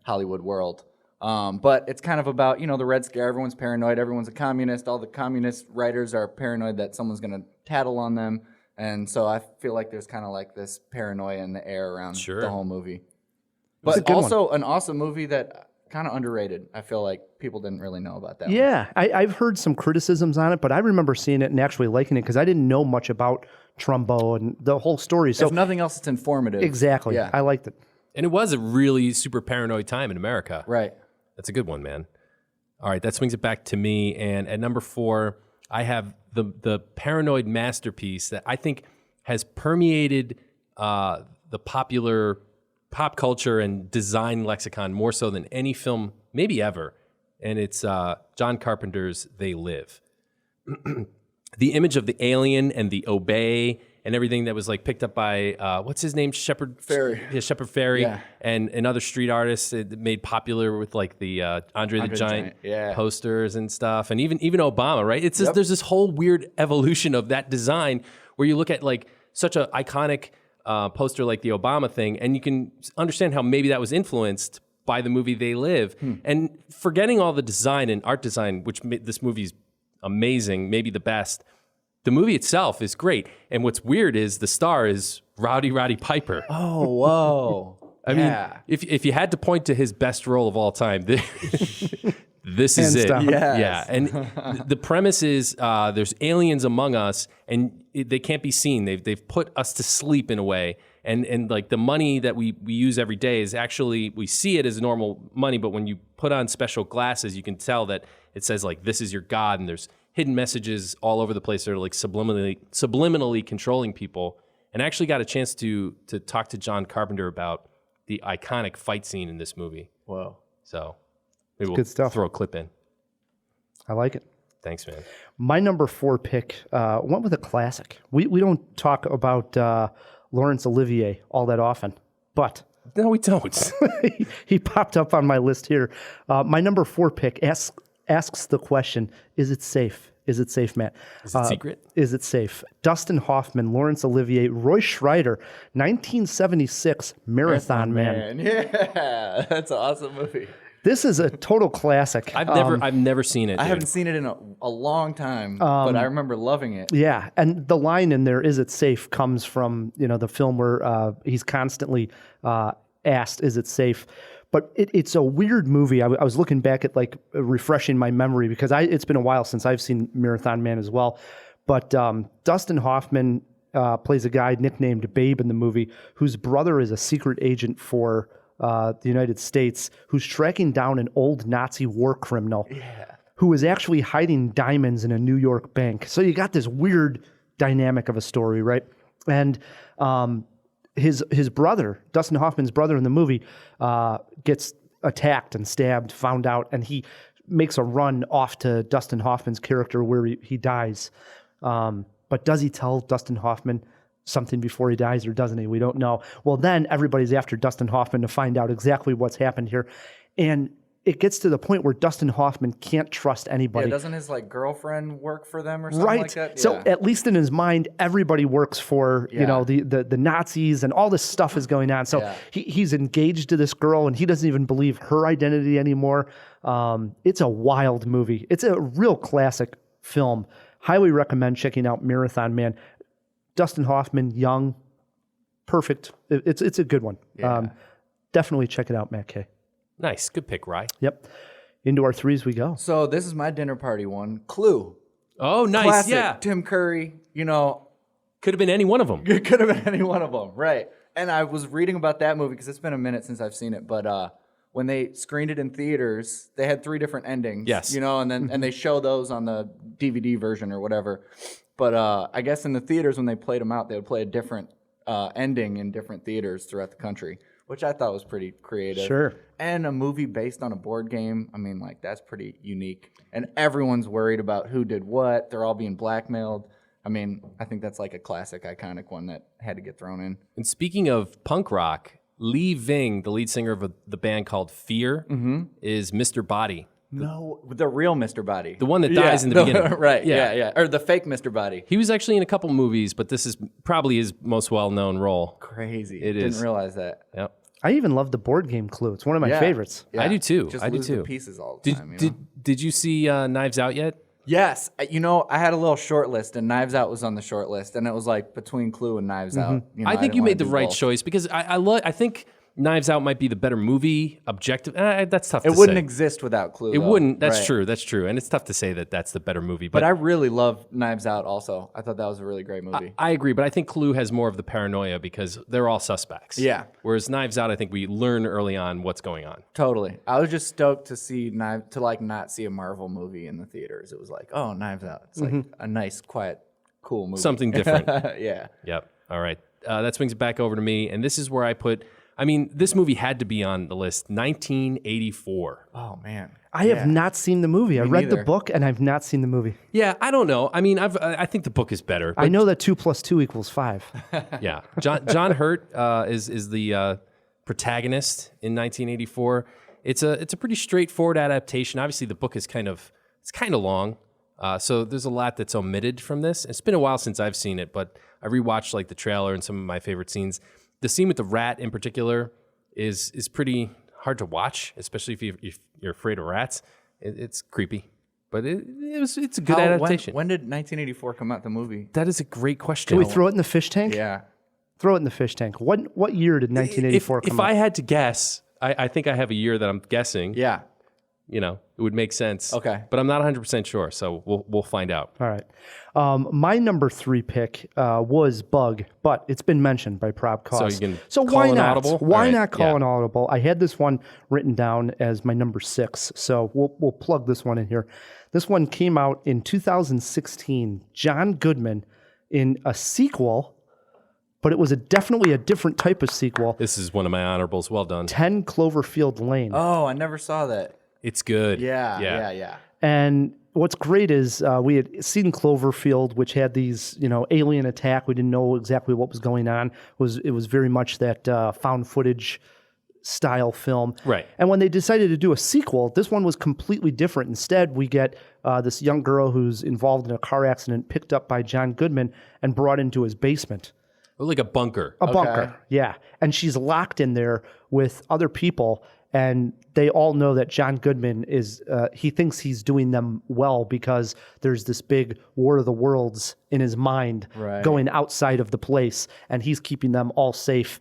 D: Hollywood world. But it's kind of about, the Red Scare. Everyone's paranoid. Everyone's a communist. All the communist writers are paranoid that someone's going to tattle on them. And so I feel like there's kind of like this paranoia in the air around the whole movie. But also an awesome movie that kind of underrated. I feel like people didn't really know about that one.
B: Yeah, I've heard some criticisms on it, but I remember seeing it and actually liking it because I didn't know much about Trumbo and the whole story. So
D: if nothing else, it's informative.
B: Exactly.
D: Yeah.
B: I liked it.
A: And it was a really super paranoid time in America.
D: Right.
A: That's a good one, man. All right, that swings it back to me. And at number 4, I have the paranoid masterpiece that I think has permeated the popular pop culture and design lexicon more so than any film maybe ever. And it's John Carpenter's They Live. The image of the alien and the obey and everything that was like picked up by what's his name, Shepard
D: Fairey.
A: Yeah, Shepard Fairey,
D: Yeah.
A: and other street artists made popular with like the Andre the Giant
D: yeah.
A: posters and stuff, and even Obama, right? It's just, there's this whole weird evolution of that design where you look at like such an iconic poster like the Obama thing, and you can understand how maybe that was influenced by the movie They Live, and forgetting all the design and art design, which made this movie's amazing, maybe the best. The movie itself is great, and what's weird is the star is Roddy Piper.
D: Oh, whoa.
A: I mean, if you had to point to his best role of all time, this is it.
D: Yes.
A: Yeah, and the premise is there's aliens among us, and they can't be seen. They've put us to sleep in a way, and like the money that we use every day is actually, we see it as normal money, but when you put on special glasses, you can tell that it says like, this is your God, and there's hidden messages all over the place that are like subliminally controlling people. And I actually got a chance to talk to John Carpenter about the iconic fight scene in this movie.
D: Whoa.
A: So maybe we'll
B: good stuff.
A: throw a clip in.
B: I like it.
A: Thanks, man.
B: My number 4 pick went with a classic. We don't talk about Laurence Olivier all that often, but
A: No, we don't.
B: he popped up on my list here. My number 4 pick asks the question, is it safe? Is it safe, Matt?
A: Is it secret?
B: Is it safe? Dustin Hoffman, Laurence Olivier, Roy Schreider, 1976 Marathon Man.
D: Yeah, that's an awesome movie.
B: This is a total classic.
A: I've never seen it.
D: I
A: dude.
D: haven't seen it in a long time, but I remember loving it.
B: Yeah, and the line in there, "Is it safe?" comes from the film where he's constantly asked, "Is it safe?" But it's a weird movie. I was looking back at like refreshing my memory because it's been a while since I've seen Marathon Man as well. But Dustin Hoffman plays a guy nicknamed Babe in the movie whose brother is a secret agent for the United States who's tracking down an old Nazi war criminal who is actually hiding diamonds in a New York bank. So you got this weird dynamic of a story, right? And his brother, Dustin Hoffman's brother in the movie, gets attacked and stabbed, found out, and he makes a run off to Dustin Hoffman's character where he dies. But does he tell Dustin Hoffman something before he dies or doesn't he? We don't know. Well, then everybody's after Dustin Hoffman to find out exactly what's happened here. And it gets to the point where Dustin Hoffman can't trust anybody.
D: Yeah, doesn't his girlfriend work for them or something like that?
B: So
D: Yeah.
B: at least in his mind, everybody works for the Nazis and all this stuff is going on. So he's engaged to this girl and he doesn't even believe her identity anymore. It's a wild movie. It's a real classic film. Highly recommend checking out Marathon Man. Dustin Hoffman, young, perfect. It's a good one.
D: Yeah.
B: Definitely check it out, Matt K.
A: Nice. Good pick, Rye.
B: Yep. Into our threes we go.
D: So this is my dinner party one. Clue.
A: Oh, nice.
D: Classic.
A: Yeah.
D: Tim Curry,
A: Could have been any one of them.
D: it could have been any one of them. Right. And I was reading about that movie because it's been a minute since I've seen it. But when they screened it in theaters, they had 3 different endings.
A: Yes.
D: And then and they show those on the DVD version or whatever. But I guess in the theaters when they played them out, they would play a different ending in different theaters throughout the country, which I thought was pretty creative.
B: Sure.
D: And a movie based on a board game. I mean, that's pretty unique. And everyone's worried about who did what. They're all being blackmailed. I mean, I think that's like a classic, iconic one that had to get thrown in.
A: And speaking of punk rock, Lee Ving, the lead singer of the band called Fear, is Mr. Body
D: No, the real Mr. Body.
A: The one that dies in the beginning.
D: Right, yeah. Or the fake Mr. Body.
A: He was actually in a couple movies, but this is probably his most well-known role.
D: Crazy.
A: It is.
D: Didn't realize that.
A: Yep.
B: I even love the board game Clue. It's one of my favorites.
D: Yeah.
A: I do too.
D: Just
A: I do
D: lose
A: too.
D: the pieces all the time. You know?
A: Did you see Knives Out yet?
D: Yes. You know, I had a little short list, and Knives Out was on the short list, and it was like between Clue and Knives Out. You know,
A: I think
D: didn't
A: you
D: wanna
A: made the
D: do
A: right
D: both.
A: choice because I think Knives Out might be the better movie. Objective. That's tough to
D: It
A: say.
D: wouldn't exist without Clue.
A: It
D: though.
A: wouldn't. That's
D: Right.
A: true. That's true. And it's tough to say that that's the better movie.
D: But I really love Knives Out also. I thought that was a really great movie.
A: I agree, but I think Clue has more of the paranoia because they're all suspects.
D: Yeah.
A: Whereas Knives Out, I think we learn early on what's going on.
D: Totally. I was just stoked to see not see a Marvel movie in the theaters. It was like, oh, Knives Out. It's like a nice, quiet, cool movie.
A: Something different.
D: Yeah.
A: Yep. All right. That swings it back over to me. And this is where I put, I mean, this movie had to be on the list. 1984.
D: Oh man.
B: I have not seen the movie. I read the
D: neither.
B: book and I've not seen the movie.
A: Yeah, I don't know. I mean, I think the book is better.
B: I know that 2 + 2 = 5.
A: Yeah. John Hurt is the protagonist in 1984. It's a pretty straightforward adaptation. Obviously, the book is kind of long. So there's a lot that's omitted from this. It's been a while since I've seen it, but I rewatched like the trailer and some of my favorite scenes. The scene with the rat in particular is pretty hard to watch, especially if you're afraid of rats. It's creepy, but it's a good adaptation.
D: When did 1984 come out? The movie.
A: That is a great question.
B: Can we throw it in the fish tank?
D: Yeah.
B: Throw it in the fish tank. What year did 1984
A: if
B: come out?
A: I had to guess, I think I have a year that I'm guessing.
D: Yeah.
A: You know, it would make sense.
D: Okay.
A: But I'm not 100% sure, so we'll find out.
B: All right. My number 3 pick was Bug, but it's been mentioned by Probcause.
A: So you can
B: So
A: call
B: why
A: an
B: not?
A: audible?
B: Why
A: All right,
B: not call
A: yeah.
B: an audible? I had this one written down as my number 6, so we'll plug this one in here. This one came out in 2016. John Goodman in a sequel, but it was definitely a different type of sequel.
A: This is one of my honorables. Well done.
B: 10 Cloverfield Lane.
D: Oh, I never saw that.
A: It's good.
D: Yeah.
B: And what's great is we had seen Cloverfield, which had these, alien attack. We didn't know exactly what was going on. It was very much that found footage style film.
A: Right.
B: And when they decided to do a sequel, this one was completely different. Instead, we get this young girl who's involved in a car accident, picked up by John Goodman and brought into his basement.
A: Or like a bunker.
B: A bunker, yeah. And she's locked in there with other people, and they all know that John Goodman he thinks he's doing them well because there's this big War of the Worlds in his mind going outside of the place, and he's keeping them all safe,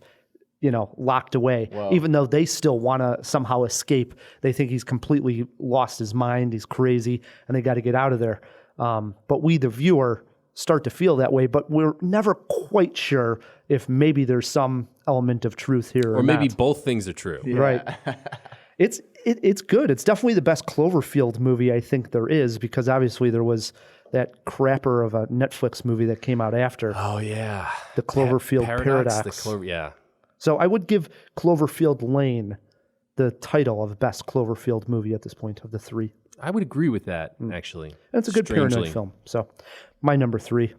B: locked away.
D: Whoa.
B: Even though they still want to somehow escape, they think he's completely lost his mind, he's crazy, and they got to get out of there. But we, the viewer, start to feel that way, but we're never quite sure if maybe there's some element of truth here or
A: maybe
B: not.
A: both things are true.
B: Right. It's good. It's definitely the best Cloverfield movie I think there is, because obviously there was that crapper of a Netflix movie that came out after.
A: Oh, yeah.
B: The Cloverfield Paradox.
A: Yeah.
B: So I would give Cloverfield Lane the title of best Cloverfield movie at this point of the 3.
A: I would agree with that, actually.
B: And it's a good
A: Strangely.
B: paranoid film. So my number 3.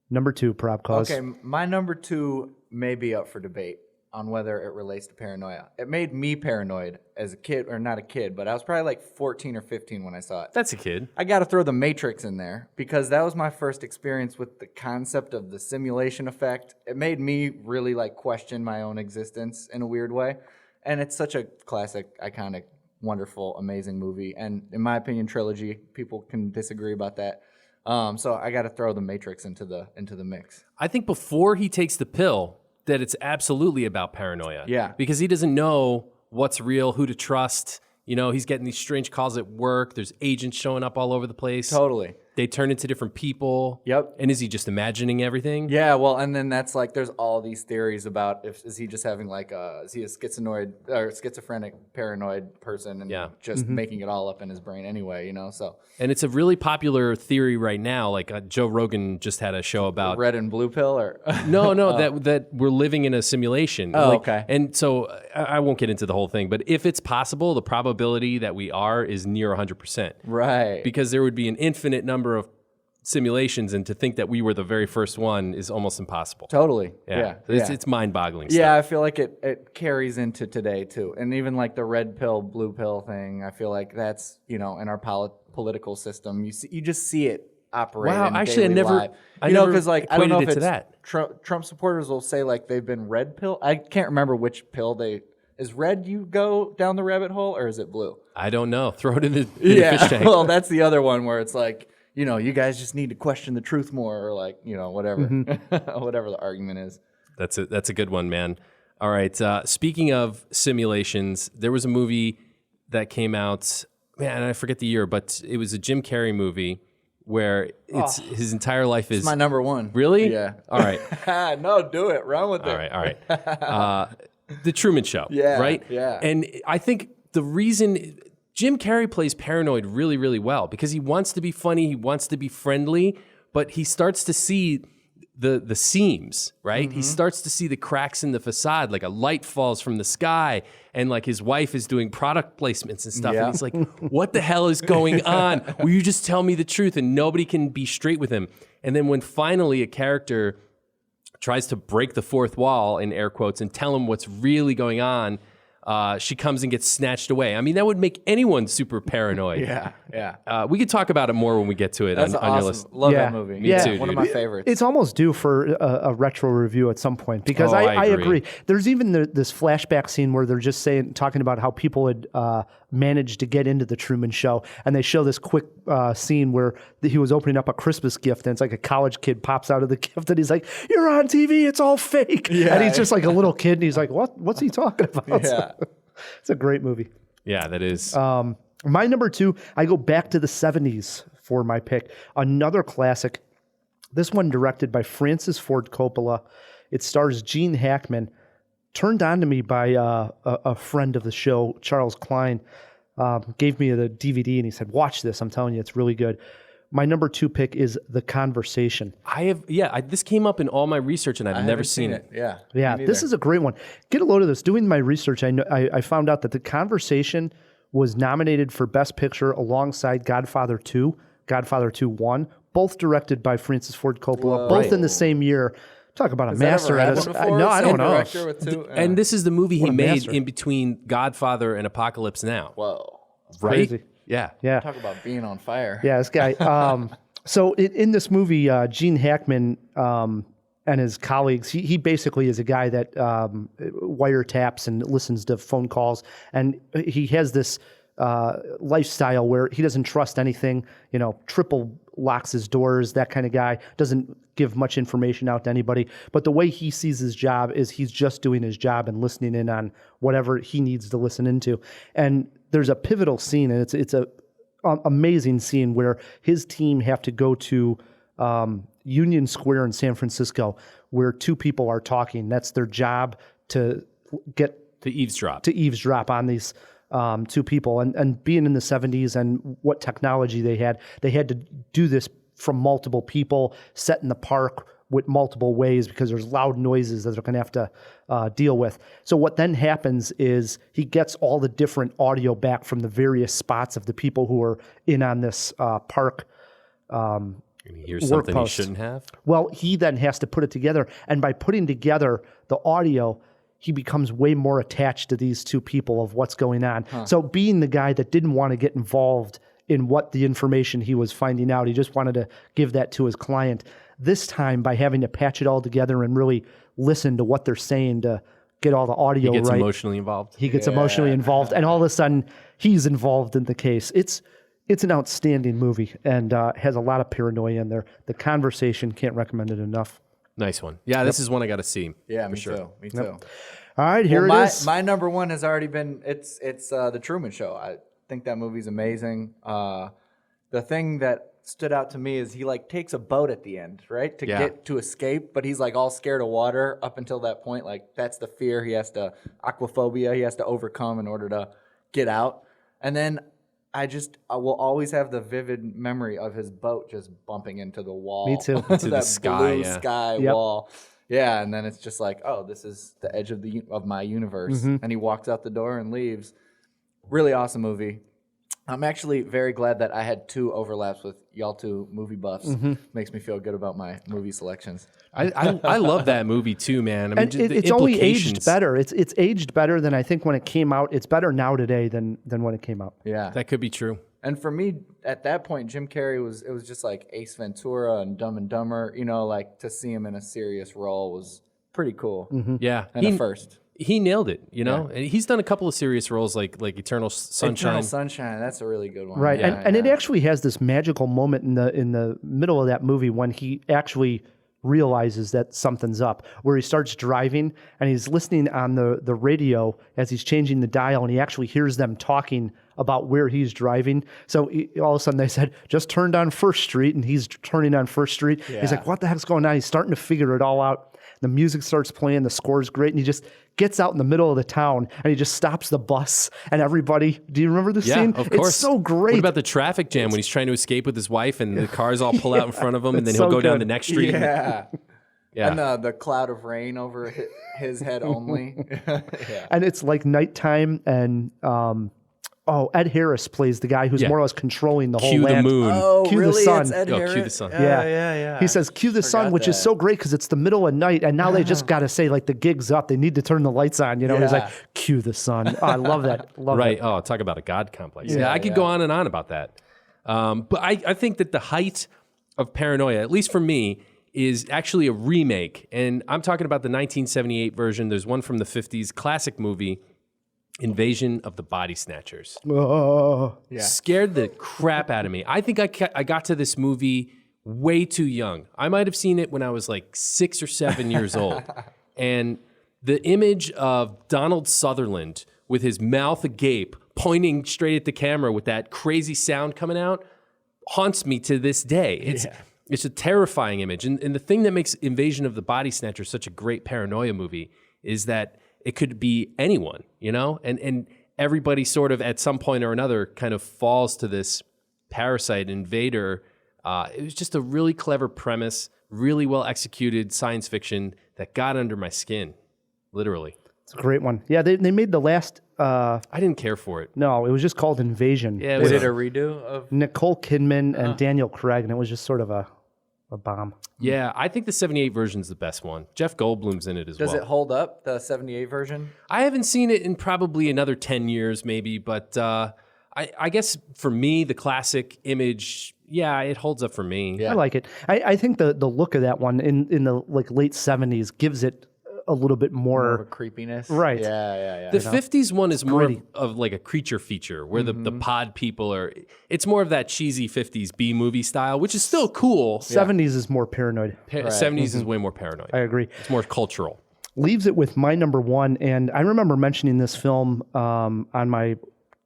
B: Number 2, Probcause.
D: Okay, my number 2 may be up for debate on whether it relates to paranoia. It made me paranoid as a kid, or not a kid, but I was probably like 14 or 15 when I saw it.
A: That's a kid.
D: I got to throw The Matrix in there because that was my first experience with the concept of the simulation effect. It made me really question my own existence in a weird way. And it's such a classic, iconic, wonderful, amazing movie. And in my opinion, trilogy. People can disagree about that. So I got to throw The Matrix into the mix.
A: I think before he takes the pill, that it's absolutely about paranoia.
D: Yeah.
A: Because he doesn't know what's real, who to trust. He's getting these strange calls at work. There's agents showing up all over the place.
D: Totally.
A: They turn into different people.
D: Yep.
A: And is he just imagining everything?
D: Yeah, well, and then that's there's all these theories about is he just having is he a schizophrenic paranoid person and just making it all up in his brain anyway, so.
A: And it's a really popular theory right now. Joe Rogan just had a show about
D: Red and blue pill or
A: No, that we're living in a simulation.
D: Oh, okay.
A: And so I won't get into the whole thing, but if it's possible, the probability that we are is near 100%.
D: Right.
A: Because there would be an infinite number of simulations, and to think that we were the very first one is almost impossible.
D: Totally. Yeah.
A: It's mind-boggling
D: Yeah,
A: stuff.
D: I feel like it carries into today too, and even like the red pill, blue pill thing. I feel like that's in our political system. You just see it operate.
A: Wow,
D: in
A: actually, I
D: daily
A: never,
D: life.
A: I never
D: because like I don't know if
A: equated it
D: it's
A: to that.
D: Trump supporters will say like they've been red pill. I can't remember which pill they. Is red you go down the rabbit hole, or is it blue?
A: I don't know. Throw it in the fish tank.
D: Well, that's the other one where it's like, you guys just need to question the truth more, or like, whatever, whatever the argument is.
A: That's a good one, man. All right. Speaking of simulations, there was a movie that came out, man, I forget the year, but it was a Jim Carrey movie where his entire life is
D: It's my number one.
A: Really?
D: Yeah.
A: All right.
D: No, do it. Run with it.
A: All right. The Truman Show.
D: Yeah,
A: Right?
D: yeah.
A: And I think the reason Jim Carrey plays paranoid really, really well because he wants to be funny, he wants to be friendly, but he starts to see the seams, right? He starts to see the cracks in the facade, like a light falls from the sky, and like his wife is doing product placements and stuff.
D: Yeah.
A: And he's like, what the hell is going on? Will you just tell me the truth? And nobody can be straight with him. And then when finally a character tries to break the fourth wall, in air quotes, and tell him what's really going on, she comes and gets snatched away. I mean, that would make anyone super paranoid.
D: Yeah.
A: We could talk about it more when we get to it
D: That's
A: on
D: awesome.
A: your list.
D: Love
B: Yeah.
D: that movie.
A: Me too,
D: One of
A: dude.
D: my favorites.
B: It's almost due for a retro review at some point because
A: Oh,
B: I
A: I agree.
B: agree. There's even this flashback scene where they're just talking about how people had managed to get into the Truman Show, and they show this quick scene where he was opening up a Christmas gift, and it's like a college kid pops out of the gift, and he's like, "You're on TV, it's all fake," and he's just like a little kid, and he's like, "What's he talking about?"
D: Yeah.
B: It's a great movie.
A: Yeah, that is.
B: My number 2, I go back to the 70s for my pick. Another classic. This one directed by Francis Ford Coppola. It stars Gene Hackman. Turned on to me by a friend of the show, Charles Klein. Gave me the DVD and he said, "Watch this. I'm telling you, it's really good." My number 2 pick is The Conversation.
A: This came up in all my research, and I've never seen it.
D: Yeah.
B: Yeah,
D: Me
B: this
D: neither.
B: is a great one. Get a load of this. Doing my research, I found out that The Conversation was nominated for Best Picture alongside Godfather 2, Godfather 2 1, both directed by Francis Ford Coppola, both in the same year. Talk about a
D: Has that
B: master
D: ever
B: at
D: happened
B: it.
D: before?
B: No, I
D: Same
B: don't know.
D: director with two?
A: And this is the movie he
B: What a
A: made
B: master.
A: in between Godfather and Apocalypse Now.
D: Whoa.
A: Right?
B: crazy.
A: Yeah.
B: Yeah.
D: Talk about being on fire.
B: Yeah, this guy. So in this movie, Gene Hackman and his colleagues, he basically is a guy that wiretaps and listens to phone calls, and he has this lifestyle where he doesn't trust anything. Triple locks his doors, that kind of guy. Doesn't give much information out to anybody. But the way he sees his job is he's just doing his job and listening in on whatever he needs to listen into. And there's a pivotal scene, and it's a amazing scene where his team have to go to Union Square in San Francisco, where two people are talking. That's their job, to get
A: To eavesdrop.
B: to eavesdrop on these two people. And being in the 70s and what technology they had to do this from multiple people, set in the park with multiple ways, because there's loud noises that they're going to have to deal with. So what then happens is he gets all the different audio back from the various spots of the people who are in on this park.
A: Here's something he
B: post.
A: shouldn't have.
B: Well, he then has to put it together. And by putting together the audio, he becomes way more attached to these two people of what's going on. So being the guy that didn't want to get involved in what the information he was finding out, he just wanted to give that to his client. This time, by having to patch it all together and really listen to what they're saying to get all the audio
A: He gets
B: right,
A: emotionally involved.
B: he gets emotionally involved. And all of a sudden, he's involved in the case. It's an outstanding movie and has a lot of paranoia in there. The Conversation, can't recommend it enough.
A: Nice one. Yeah, this is one I got to see.
D: Yeah,
A: for
D: me
A: sure.
D: too. Me too.
B: All right, here
D: Well,
B: it is.
D: my number one has already been it's The Truman Show. I think that movie's amazing. The thing that stood out to me is he takes a boat at the end, right, to get to escape, but he's all scared of water up until that point. That's the fear he has to aquaphobia he has to overcome in order to get out. And then I will always have the vivid memory of his boat just bumping into the wall.
B: Me too.
A: Into the
D: that
A: sky,
D: blue
A: yeah.
D: sky
B: Yep.
D: wall. Yeah, and then it's just this is the edge of my universe. And he walks out the door and leaves. Really awesome movie. I'm actually very glad that I had 2 overlaps with y'all 2 movie buffs. Makes me feel good about my movie selections.
A: I love that movie too, man. I mean,
B: And
A: just the
B: it's only aged
A: implications.
B: better. It's aged better than I think when it came out. It's better now today than when it came out.
D: Yeah.
A: That could be true.
D: And for me, at that point, Jim Carrey was just like Ace Ventura and Dumb and Dumber. You know, like to see him in a serious role was pretty cool.
A: Yeah,
D: And a first.
A: He nailed it. You know, and he's done a couple of serious roles like Eternal Sunshine.
D: Eternal Sunshine, that's a really good one.
B: Right,
D: Yeah,
B: and it actually has this magical moment in the middle of that movie when he actually realizes that something's up, where he starts driving and he's listening on the radio as he's changing the dial, and he actually hears them talking about where he's driving. So all of a sudden they said, just turned on First Street, and he's turning on First Street. He's like, what the heck's going on? He's starting to figure it all out. The music starts playing, the score's great, and he just gets out in the middle of the town and he just stops the bus, and everybody, do you remember this scene?
A: Of course.
B: It's so great.
A: What about the traffic jam when he's trying to escape with his wife and the cars all pull out in front of him, and then
B: It's
A: he'll
B: so
A: go down
B: good.
A: the next street?
D: Yeah.
A: Yeah.
D: And the cloud of rain over his head only.
B: And it's like nighttime, and Ed Harris plays the guy who's
A: Yeah.
B: more or less controlling the whole
A: Cue the
B: land.
A: moon.
D: Oh,
B: Cue the
D: really?
B: sun.
D: It's Ed
A: Oh,
D: Harris?
A: cue the sun.
D: Yeah.
B: He says, cue the sun,
D: Forgot
B: which is
D: that.
B: so great because it's the middle of night, and now they just got to say, like, the gig's up. They need to turn the lights on, you know? He's
D: Yeah.
B: like, cue the sun. Oh, I love that. Love
A: Right.
B: it.
A: Oh, talk about a God complex. Yeah, I could go on and on about that. But I think that the height of Paranoia, at least for me, is actually a remake. And I'm talking about the 1978 version. There's one from the 50s, classic movie, Invasion of the Body Snatchers.
B: Oh.
A: Scared the crap out of me. I think I got to this movie way too young. I might have seen it when I was like 6 or 7 years old. And the image of Donald Sutherland with his mouth agape, pointing straight at the camera with that crazy sound coming out, haunts me to this day. It's a terrifying image. And the thing that makes Invasion of the Body Snatchers such a great paranoia movie is that it could be anyone, you know? And everybody sort of at some point or another kind of falls to this parasite invader. It was just a really clever premise, really well executed science fiction that got under my skin, literally.
B: It's a great one. Yeah, they made the last,
A: I didn't care for it.
B: no, it was just called Invasion.
A: Yeah, it
D: They
A: was
D: did a redo of...
B: Nicole Kidman and Daniel Craig, and it was just sort of a bomb.
A: Yeah, I think the 78 version's the best one. Jeff Goldblum's in it as
D: Does
A: well.
D: it hold up, the 78 version?
A: I haven't seen it in probably another 10 years maybe, but I guess for me, the classic image, yeah, it holds up for me.
B: I like it. I think the look of that one in the like late 70s gives it a little bit
D: More of a
B: more.
D: creepiness?
B: Right.
D: Yeah.
A: The 50s one is more of like a creature feature where the pod people are, it's more of that cheesy 50s B movie style, which is still cool.
B: 70s is more paranoid.
A: 70s is way more paranoid.
B: I agree.
A: It's more cultural.
B: Leaves it with my number one, and I remember mentioning this film on my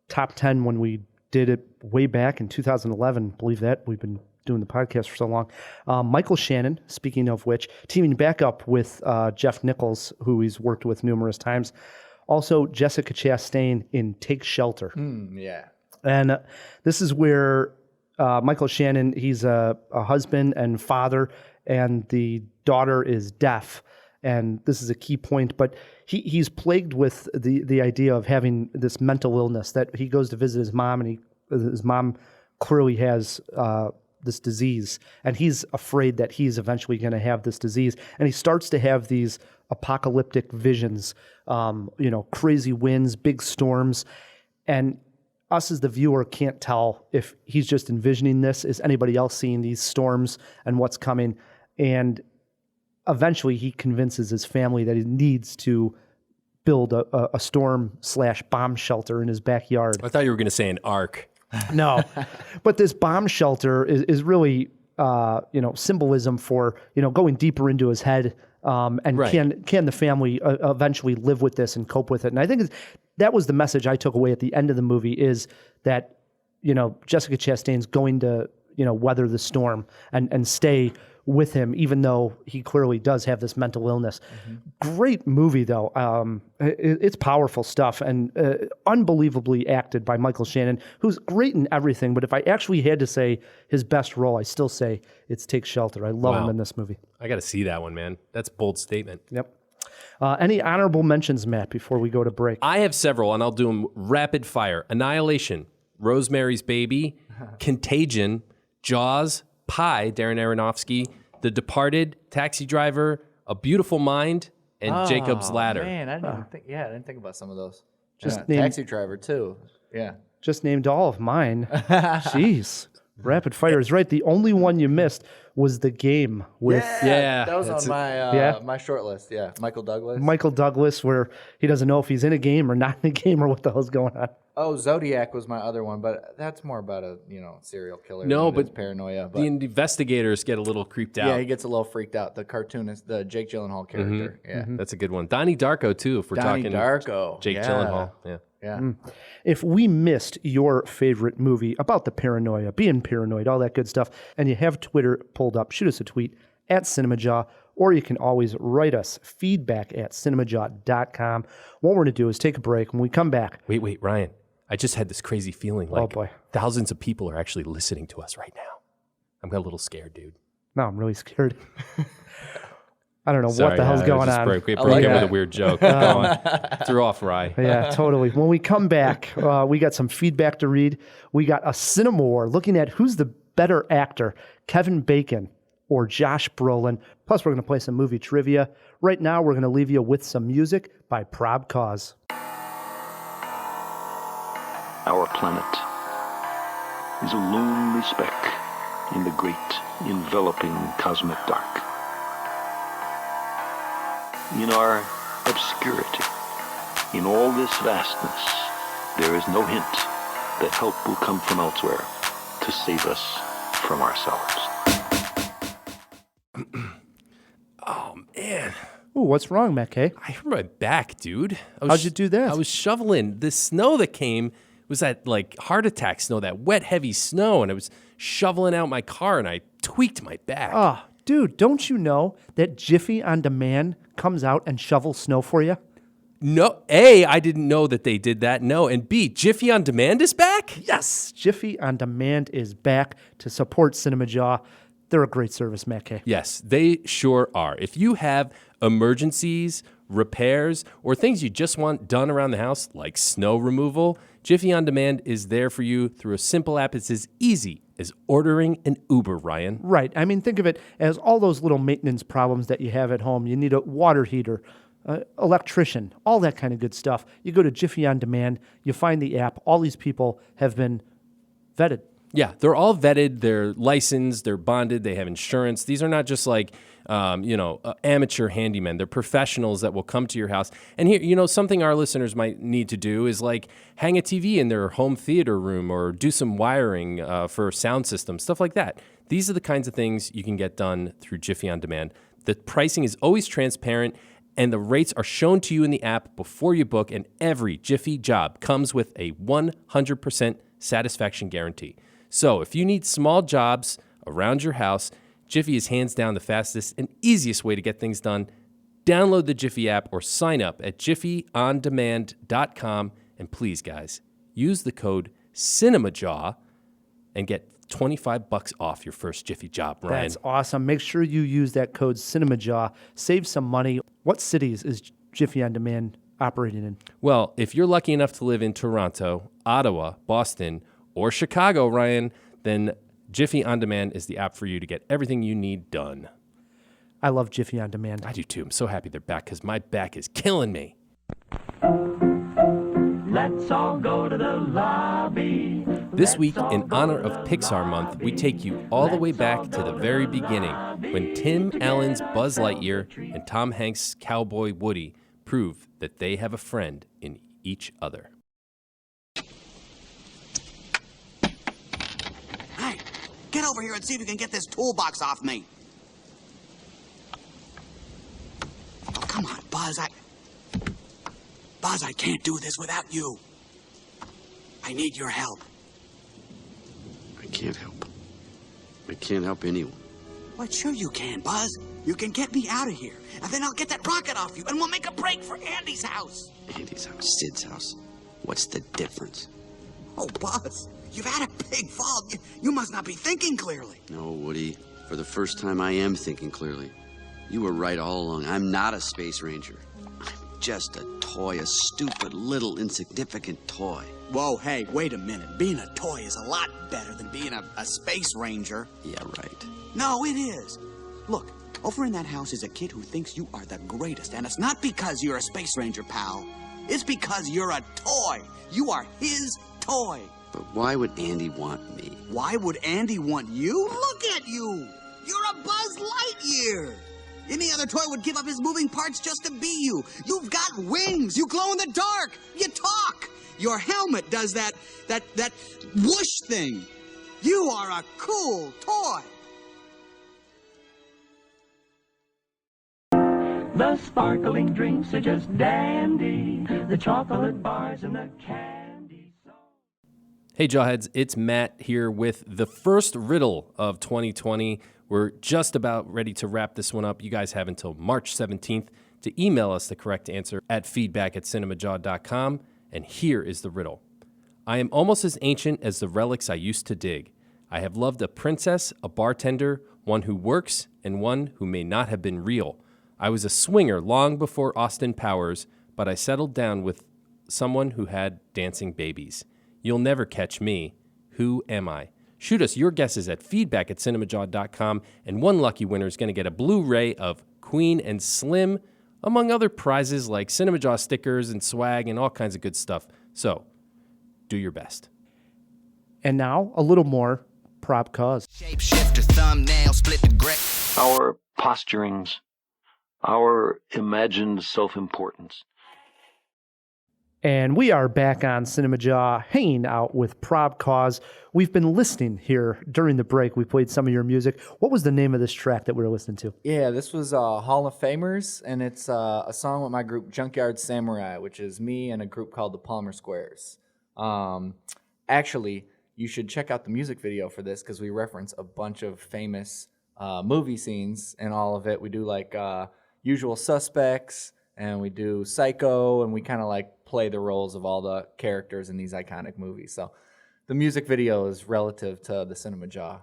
B: top 10 when we did it way back in 2011. Believe that, we've been doing the podcast for so long. Michael Shannon, speaking of which, teaming back up with Jeff Nichols, who he's worked with numerous times. Also, Jessica Chastain in Take Shelter.
D: Yeah.
B: And this is where Michael Shannon, he's a husband and father, and the daughter is deaf. And this is a key point, but he's plagued with the idea of having this mental illness, that he goes to visit his mom, and his mom clearly has this disease, and he's afraid that he's eventually going to have this disease. And he starts to have these apocalyptic visions, crazy winds, big storms, and us as the viewer can't tell if he's just envisioning this. Is anybody else seeing these storms and what's coming? And eventually he convinces his family that he needs to build a storm/bomb shelter in his backyard.
A: I thought you were going to say an ark.
B: No, but this bomb shelter is really, symbolism for, going deeper into his head. And
A: Right.
B: can the family eventually live with this and cope with it? And I think that was the message I took away at the end of the movie, is that, Jessica Chastain's going to, weather the storm and stay with him, even though he clearly does have this mental illness. Great movie, though. It's powerful stuff, and unbelievably acted by Michael Shannon, who's great in everything. But if I actually had to say his best role, I still say it's Take Shelter. I love him in this movie.
A: I got to see that one, man. That's a bold statement.
B: Yep. Any honorable mentions, Matt, before we go to break?
A: I have several, and I'll do them rapid fire. Annihilation, Rosemary's Baby, Contagion, Jaws, Pi, Darren Aronofsky, The Departed, Taxi Driver, A Beautiful Mind, and Jacob's Ladder.
D: Man, I didn't think about some of those.
B: Just name-
D: Taxi Driver too. Yeah.
B: Just named all of mine. Jeez. Rapid fire is right. The only one you missed was The Game with
A: Yeah,
D: that was on my my short list. Yeah, Michael Douglas.
B: Michael Douglas, where he doesn't know if he's in a game or not in a game or what the hell's going on.
D: Oh, Zodiac was my other one, but that's more about a serial killer.
A: No,
D: than it
A: but
D: is Paranoia. But
A: The investigators get a little creeped out.
D: yeah, he gets a little freaked out. The cartoonist, the Jake Gyllenhaal character. Yeah,
A: That's a good one. Donnie Darko, too, if we're
D: Donnie
A: talking
D: Darko.
A: Jake
D: Yeah.
A: Gyllenhaal. Yeah.
D: Yeah.
B: If we missed your favorite movie about the paranoia, being paranoid, all that good stuff, and you have Twitter pulled up, shoot us a tweet at CinemaJaw, or you can always write us feedback at cinemajaw.com. What we're going to do is take a break. When we come back,
A: Wait, Ryan. I just had this crazy feeling like
B: boy.
A: thousands of people are actually listening to us right now. I'm a little scared, dude.
B: no, I'm really scared. I don't know
A: Sorry,
B: what the hell's
A: it
B: going
A: just
B: on.
A: broke in
D: like
A: with
D: that.
A: a weird joke. Go on. Threw off Rye.
B: Yeah, totally. When we come back, we got some feedback to read. We got a CinemaWAR looking at who's the better actor, Kevin Bacon or Josh Brolin. Plus, we're going to play some movie trivia. Right now, we're going to leave you with some music by Probcause.
G: Our planet is a lonely speck in the great enveloping cosmic dark. In our obscurity, in all this vastness, there is no hint that help will come from elsewhere to save us from ourselves.
A: Oh, man.
B: Ooh, what's wrong, Matt Kay?
A: I hurt my back, dude.
B: How'd you do that?
A: I was shoveling. The snow that came was that, like, heart attack snow, that wet, heavy snow, and I was shoveling out my car, and I tweaked my back.
B: Oh, dude, don't you know that Jiffy on Demand comes out and shovels snow for you?
A: No, A, I didn't know that they did that. No, and B, Jiffy on Demand is back?
B: Yes, Jiffy on Demand is back to support CinemaJaw. They're a great service, Matt Kay.
A: Yes, they sure are. If you have emergencies, repairs, or things you just want done around the house, like snow removal, Jiffy on Demand is there for you through a simple app. It's as easy as ordering an Uber, Ryan.
B: Right. I mean, think of it as all those little maintenance problems that you have at home. You need a water heater, electrician, all that kind of good stuff. You go to Jiffy on Demand, you find the app. All these people have been vetted.
A: Yeah, they're all vetted, they're licensed, they're bonded, they have insurance. These are not just like, amateur handymen. They're professionals that will come to your house. And here, something our listeners might need to do is like hang a TV in their home theater room or do some wiring for sound systems, stuff like that. These are the kinds of things you can get done through Jiffy on Demand. The pricing is always transparent, and the rates are shown to you in the app before you book, and every Jiffy job comes with a 100% satisfaction guarantee. So if you need small jobs around your house, Jiffy is hands down the fastest and easiest way to get things done. Download the Jiffy app or sign up at jiffyondemand.com. And please, guys, use the code CinemaJaw and get $25 off your first Jiffy job, Ryan.
B: That's awesome. Make sure you use that code CinemaJaw. Save some money. What cities is Jiffy on Demand operating in?
A: Well, if you're lucky enough to live in Toronto, Ottawa, Boston, or Chicago, Ryan, then Jiffy On Demand is the app for you to get everything you need done.
B: I love Jiffy On Demand.
A: I do too. I'm so happy they're back because my back is killing me.
H: Let's all go to the lobby.
A: This week, in honor of Pixar Month, we take you all the way back to the very beginning when Tim Allen's Buzz Lightyear and Tom Hanks' cowboy Woody prove that they have a friend in each other.
I: Hey, get over here and see if you can get this toolbox off me. Oh, come on, Buzz. Buzz, I can't do this without you. I need your help.
J: I can't help. I can't help anyone.
I: Well, sure you can, Buzz. You can get me out of here, and then I'll get that rocket off you, and we'll make a break for Andy's house.
J: Andy's house, Sid's house. What's the difference?
I: Oh, Buzz, you've had a big fall. You must not be thinking clearly.
J: No, Woody. For the first time, I am thinking clearly. You were right all along. I'm not a space ranger. I'm just a toy, a stupid, little, insignificant toy.
I: Whoa, hey, wait a minute. Being a toy is a lot better than being a space ranger.
J: Yeah, right.
I: No, it is. Look, over in that house is a kid who thinks you are the greatest, and it's not because you're a space ranger, pal. It's because you're a toy. You are his toy.
J: But why would Andy want me?
I: Why would Andy want you? Look at you. You're a Buzz Lightyear. Any other toy would give up his moving parts just to be you. You've got wings. You glow in the dark. You talk. Your helmet does that whoosh thing. You are a cool toy.
H: The sparkling drinks are just dandy. The chocolate bars and the candy.
A: Hey Jawheads, it's Matt here with the first riddle of 2020. We're just about ready to wrap this one up. You guys have until March 17th to email us the correct answer at feedback@cinemajaw.com. And here is the riddle. I am almost as ancient as the relics I used to dig. I have loved a princess, a bartender, one who works, and one who may not have been real. I was a swinger long before Austin Powers, but I settled down with someone who had dancing babies. You'll never catch me. Who am I? Shoot us your guesses at feedback@cinemajaw.com, and one lucky winner is going to get a Blu-ray of Queen and Slim, among other prizes like CinemaJaw stickers and swag and all kinds of good stuff. So, do your best.
B: And now, a little more Probcause.
K: Shapeshifter, thumbnail, split the gray.
G: Our posturings, our imagined self-importance.
B: And we are back on CinemaJaw, hanging out with Probcause. We've been listening here during the break. We played some of your music. What was the name of this track that we were listening to?
D: Yeah, this was Hall of Famers, and it's a song with my group Junkyard Samurai, which is me and a group called the Palmer Squares. Actually, you should check out the music video for this because we reference a bunch of famous movie scenes and all of it. We do like Usual Suspects, and we do Psycho, and we kind of like play the roles of all the characters in these iconic movies. So the music video is relative to the CinemaJaw.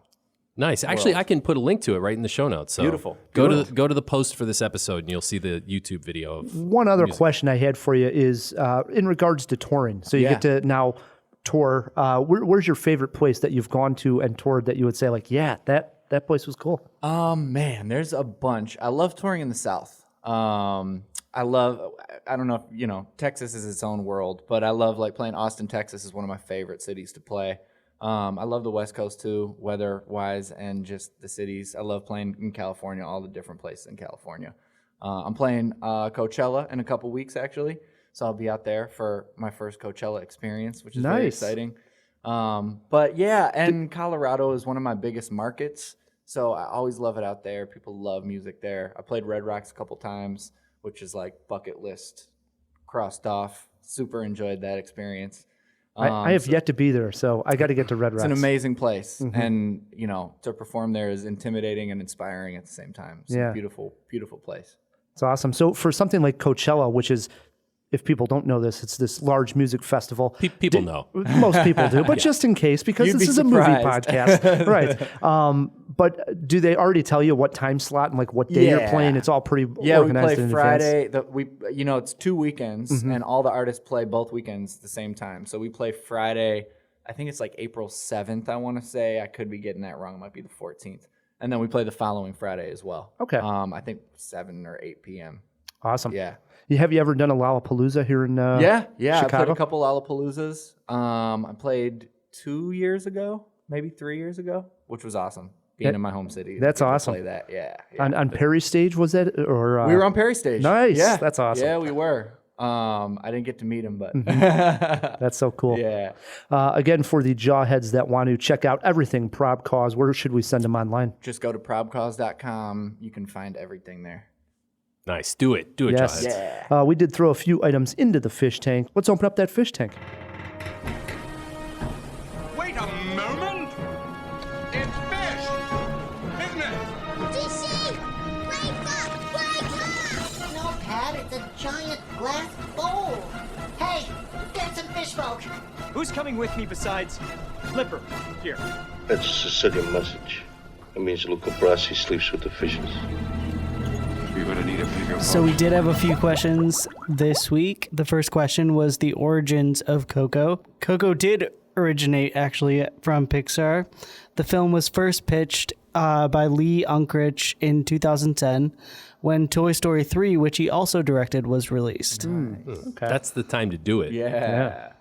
A: Nice. Actually, I can put a link to it right in the show notes. So
D: Beautiful.
A: Go to the post for this episode, and you'll see the YouTube video of
B: One other
A: music.
B: question I had for you is in regards to touring. So you get to now tour. Where's your favorite place that you've gone to and toured that you would say, like, yeah, that place was cool?
D: Man, there's a bunch. I love touring in the South. I don't know if, you know, Texas is its own world, but I love like playing Austin, Texas is one of my favorite cities to play. I love the West Coast too, weather-wise and just the cities. I love playing in California, all the different places in California. I'm playing Coachella in a couple weeks actually, so I'll be out there for my first Coachella experience, which is very exciting. But yeah, and Colorado is one of my biggest markets, so I always love it out there. People love music there. I played Red Rocks a couple times, which is like bucket list crossed off. Super enjoyed that experience.
B: I have yet to be there, so I got to get to Red Rocks.
D: It's an amazing place, and you know, to perform there is intimidating and inspiring at the same time. It's a beautiful, beautiful place.
B: It's awesome. So for something like Coachella, which is, if people don't know this, it's this large music festival.
A: People know.
B: Most people do, but just in case, because this is a movie podcast. Right. But do they already tell you what time slot and like what day you're playing? It's all pretty organized in advance.
D: We play Friday. It's 2 weekends, and all the artists play both weekends at the same time. So we play Friday, I think it's like April 7th, I want to say. I could be getting that wrong. It might be the 14th. And then we play the following Friday as well. Okay. I think 7 or 8 p.m.
B: Awesome.
D: Yeah.
B: Have you ever done a Lollapalooza here in Chicago?
D: I played a couple Lollapaloozas. I played 2 years ago, maybe 3 years ago, which was awesome. Being in my home city.
B: That's awesome.
D: Play that, yeah.
B: On Perry stage, was that? Or
D: we were on Perry stage.
B: Nice.
D: Yeah.
B: That's awesome.
D: Yeah, we were. I didn't get to meet him, but
B: that's so cool.
D: Yeah.
B: Again, for the jawheads that want to check out everything Probcause, where should we send them online?
D: Just go to probcause.com. You can find everything there.
A: Nice. Do it. Do it,
B: yes.
A: Jawheads.
B: Yeah. We did throw a few items into the fish tank. Let's open up that fish tank.
L: Wait a moment! It's fish! Isn't it?
M: DC! Wake up! Wake up! No, Pat, it's a giant glass bowl. Hey, get some fish smoke.
N: Who's coming with me besides Flipper? Here.
O: That's a Sicilian message. It means Luca Brasi sleeps with the fishes.
J: You're gonna need a bigger
C: So we did have a few questions this week. The first question was the origins of Coco. Coco did originate actually from Pixar. The film was first pitched by Lee Unkrich in 2010 when Toy Story 3, which he also directed, was released.
B: Okay.
A: That's the time to do it.
D: Yeah.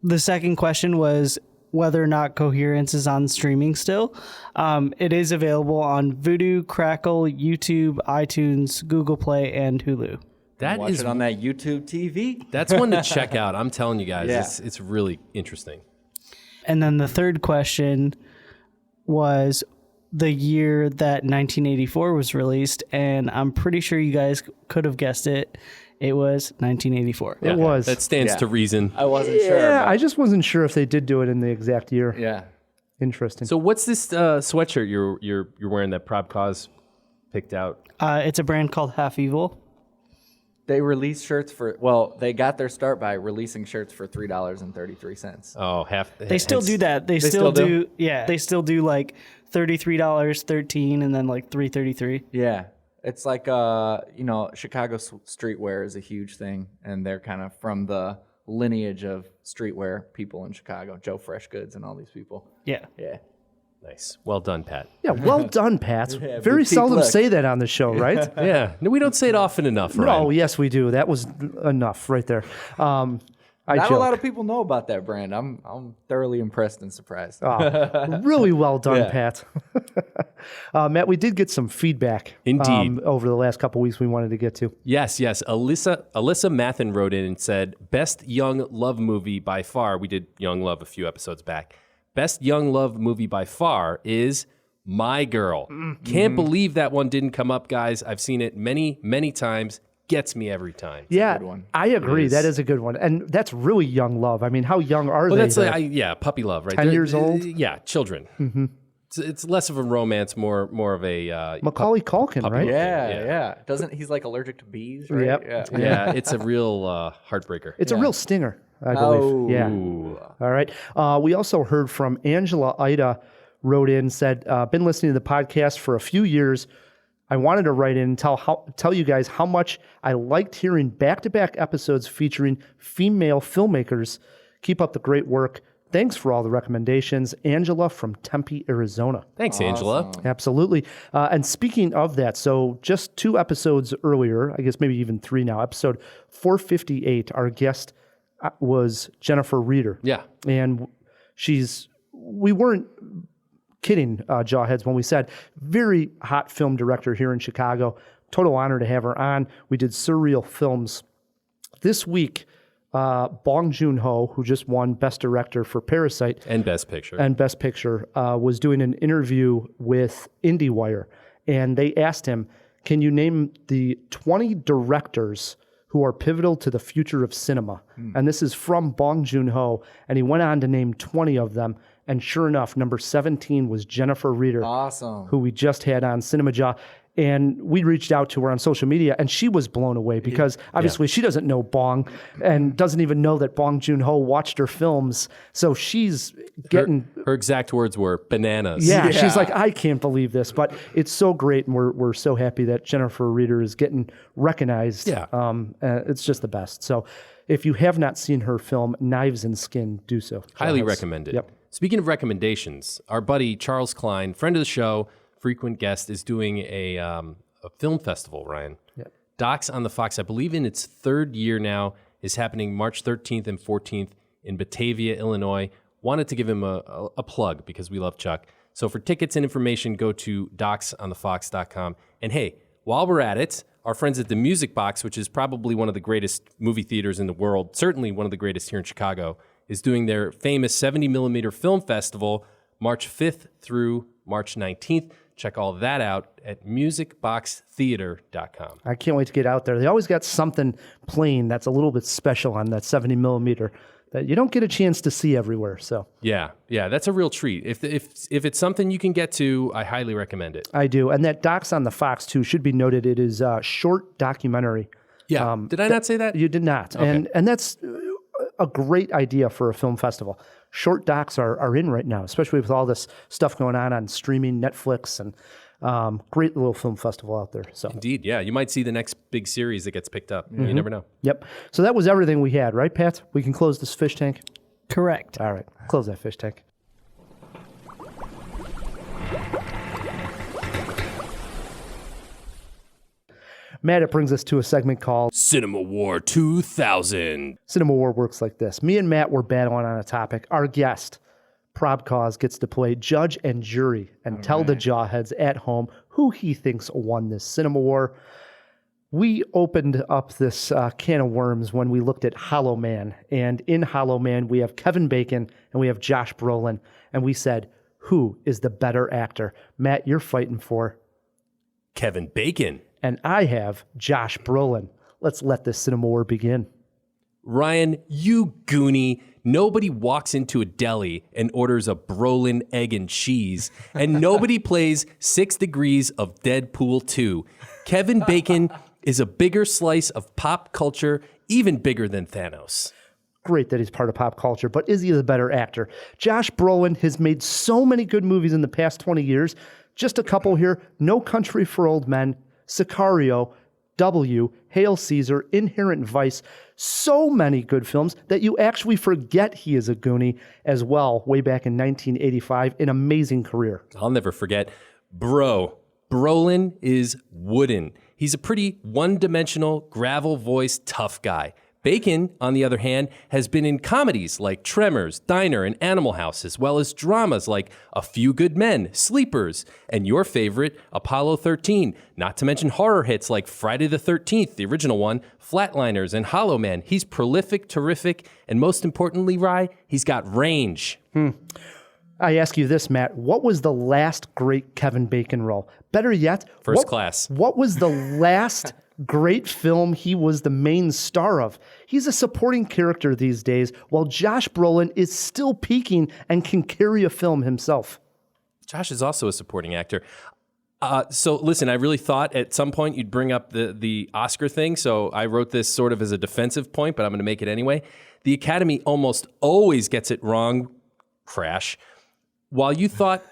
C: The second question was whether or not Coherence is on streaming still. It is available on Vudu, Crackle, YouTube, iTunes, Google Play, and Hulu.
D: Watch it on that YouTube TV.
A: That's one to check out. I'm telling you guys,
D: Yeah.
A: it's really interesting.
C: And then the third question was the year that 1984 was released, and I'm pretty sure you guys could have guessed it. It was 1984.
B: It was.
A: That stands to reason.
D: I wasn't sure.
B: Yeah,
D: but-
B: I just wasn't sure if they did do it in the exact year.
D: Yeah.
B: Interesting.
A: So what's this sweatshirt you're wearing that Probcause picked out?
C: It's a brand called Half Evil.
D: They release shirts they got their start by releasing shirts for $3.33.
A: Oh, half.
C: They still do that. They still do. Yeah, they still do like $33, $13, and then like $3.33.
D: Yeah. It's like, Chicago streetwear is a huge thing, and they're kind of from the lineage of streetwear people in Chicago, Joe Fresh Goods and all these people.
C: Yeah.
D: Yeah.
A: Nice. Well done, Pat.
B: Yeah, well done, Pat.
D: Yeah,
B: Very
D: boutique
B: seldom
D: look.
B: say that on the show, right?
A: Yeah. No, we don't say it often enough, right?
B: No, yes, we do. That was enough right there. I
D: Not
B: joke.
D: a lot of people know about that brand. I'm thoroughly impressed and surprised.
B: Oh, really well done,
D: Yeah.
B: Pat. Matt, we did get some feedback.
A: Indeed.
B: Over the last couple weeks we wanted to get to.
A: Yes. Alyssa Mathen wrote in and said, best young love movie by far. We did Young Love a few episodes back. Best young love movie by far is My Girl. Can't believe that one didn't come up, guys. I've seen it many, many times. Gets me every time.
B: Yeah,
D: good one.
B: I agree.
A: is.
B: That is a good one. And that's really young love. I mean, how young are
A: Well,
B: they?
A: that's puppy love, right?
B: 10 years old?
A: Yeah, children. Mm-hmm. It's less of a romance, more of a
B: Macaulay Culkin,
A: puppy
B: right?
A: love.
D: Yeah. Doesn't he's like allergic to bees, right?
B: Yep.
D: Yeah.
A: Yeah, it's a real heartbreaker.
B: It's a real stinger, I believe.
D: Oh.
B: Yeah. All right. We also heard from Angela Ida, wrote in, said, been listening to the podcast for a few years. I wanted to write in and tell you guys how much I liked hearing back-to-back episodes featuring female filmmakers. Keep up the great work. Thanks for all the recommendations. Angela from Tempe, Arizona.
A: Thanks, Angela.
B: Absolutely. And speaking of that, so just 2 episodes earlier, I guess maybe even 3 now, episode 458, our guest was Jennifer Reeder.
A: Yeah.
B: And we weren't kidding, Jawheads, when we said very hot film director here in Chicago. Total honor to have her on. We did Surreal Films. This week, Bong Joon-ho, who just won Best Director for Parasite
A: And Best Picture.
B: Was doing an interview with IndieWire, and they asked him, can you name the 20 directors who are pivotal to the future of cinema? And this is from Bong Joon-ho, and he went on to name 20 of them. And sure enough, number 17 was Jennifer Reeder,
D: Awesome.
B: who we just had on Cinemajaw. And we reached out to her on social media, and she was blown away because obviously she doesn't know Bong and doesn't even know that Bong Joon-ho watched her films. So she's getting...
A: Her exact words were bananas.
B: Yeah, she's like, I can't believe this. But it's so great, and we're so happy that Jennifer Reeder is getting recognized.
A: Yeah.
B: It's just the best. So if you have not seen her film, Knives and Skin, do so.
A: Highly recommended.
B: Yep.
A: Speaking of recommendations, our buddy Charles Klein, friend of the show, frequent guest, is doing a film festival, Ryan.
B: Yep.
A: Docs on the Fox, I believe in its 3rd year now, is happening March 13th and 14th in Batavia, Illinois. Wanted to give him a plug because we love Chuck. So for tickets and information, go to docsonthefox.com. And hey, while we're at it, our friends at the Music Box, which is probably one of the greatest movie theaters in the world, certainly one of the greatest here in Chicago, is doing their famous 70mm film festival March 5th through March 19th. Check all that out at musicboxtheater.com.
B: I can't wait to get out there. They always got something playing that's a little bit special on that 70mm that you don't get a chance to see everywhere. So
A: Yeah, that's a real treat. If it's something you can get to, I highly recommend it.
B: I do. And that Docs on the Fox, too, should be noted. It is a short documentary.
A: Yeah. Did I not say that?
B: You did not.
A: Okay.
B: And that's a great idea for a film festival. Short docs are in right now, especially with all this stuff going on streaming, Netflix, and Great little film festival out there. So
A: Indeed, yeah. You might see the next big series that gets picked up. You never know.
B: Yep. So that was everything we had, right, Pat? We can close this fish tank?
C: Correct.
B: All right. Close that fish tank. Matt, it brings us to a segment called
A: CinemaWAR 2000.
B: CinemaWAR works like this. Me and Matt were battling on a topic. Our guest, Probcause, gets to play judge and jury and tell the jawheads at home who he thinks won this CinemaWAR. We opened up this can of worms when we looked at Hollow Man. And in Hollow Man, we have Kevin Bacon and we have Josh Brolin. And we said, who is the better actor? Matt, you're fighting for
A: Kevin Bacon.
B: And I have Josh Brolin. Let's let this CinemaWAR begin.
A: Ryan, you goonie. Nobody walks into a deli and orders a Brolin egg and cheese, and nobody plays 6 Degrees of Deadpool 2. Kevin Bacon is a bigger slice of pop culture, even bigger than Thanos.
B: Great that he's part of pop culture, but is he the better actor? Josh Brolin has made so many good movies in the past 20 years. Just a couple here. No Country for Old Men, Sicario, W, Hail Caesar, Inherent Vice, so many good films that you actually forget he is a Goonie as well, way back in 1985, an amazing career.
A: I'll never forget. Brolin is wooden. He's a pretty one-dimensional, gravel-voiced, tough guy. Bacon, on the other hand, has been in comedies like Tremors, Diner, and Animal House, as well as dramas like A Few Good Men, Sleepers, and your favorite, Apollo 13, not to mention horror hits like Friday the 13th, the original one, Flatliners, and Hollow Man. He's prolific, terrific, and most importantly, Rye, he's got range.
B: I ask you this, Matt. What was the last great Kevin Bacon role? Better yet,
A: First Class.
B: What was the last great film he was the main star of? He's a supporting character these days, while Josh Brolin is still peaking and can carry a film himself.
A: Josh is also a supporting actor. So listen, I really thought at some point you'd bring up the Oscar thing, so I wrote this sort of as a defensive point, but I'm going to make it anyway. The Academy almost always gets it wrong. Crash. While you thought,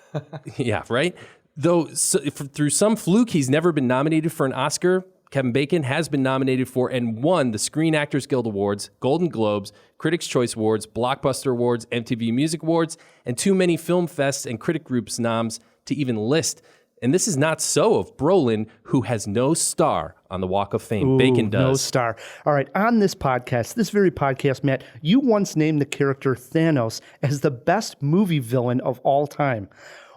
A: yeah, right? Though through some fluke, he's never been nominated for an Oscar, Kevin Bacon has been nominated for and won the Screen Actors Guild Awards, Golden Globes, Critics' Choice Awards, Blockbuster Awards, MTV Music Awards, and too many film fests and critic groups noms to even list. And this is not so of Brolin, who has no star on the Walk of Fame.
B: Ooh,
A: Bacon does.
B: No star. All right, on this podcast, Matt, you once named the character Thanos as the best movie villain of all time.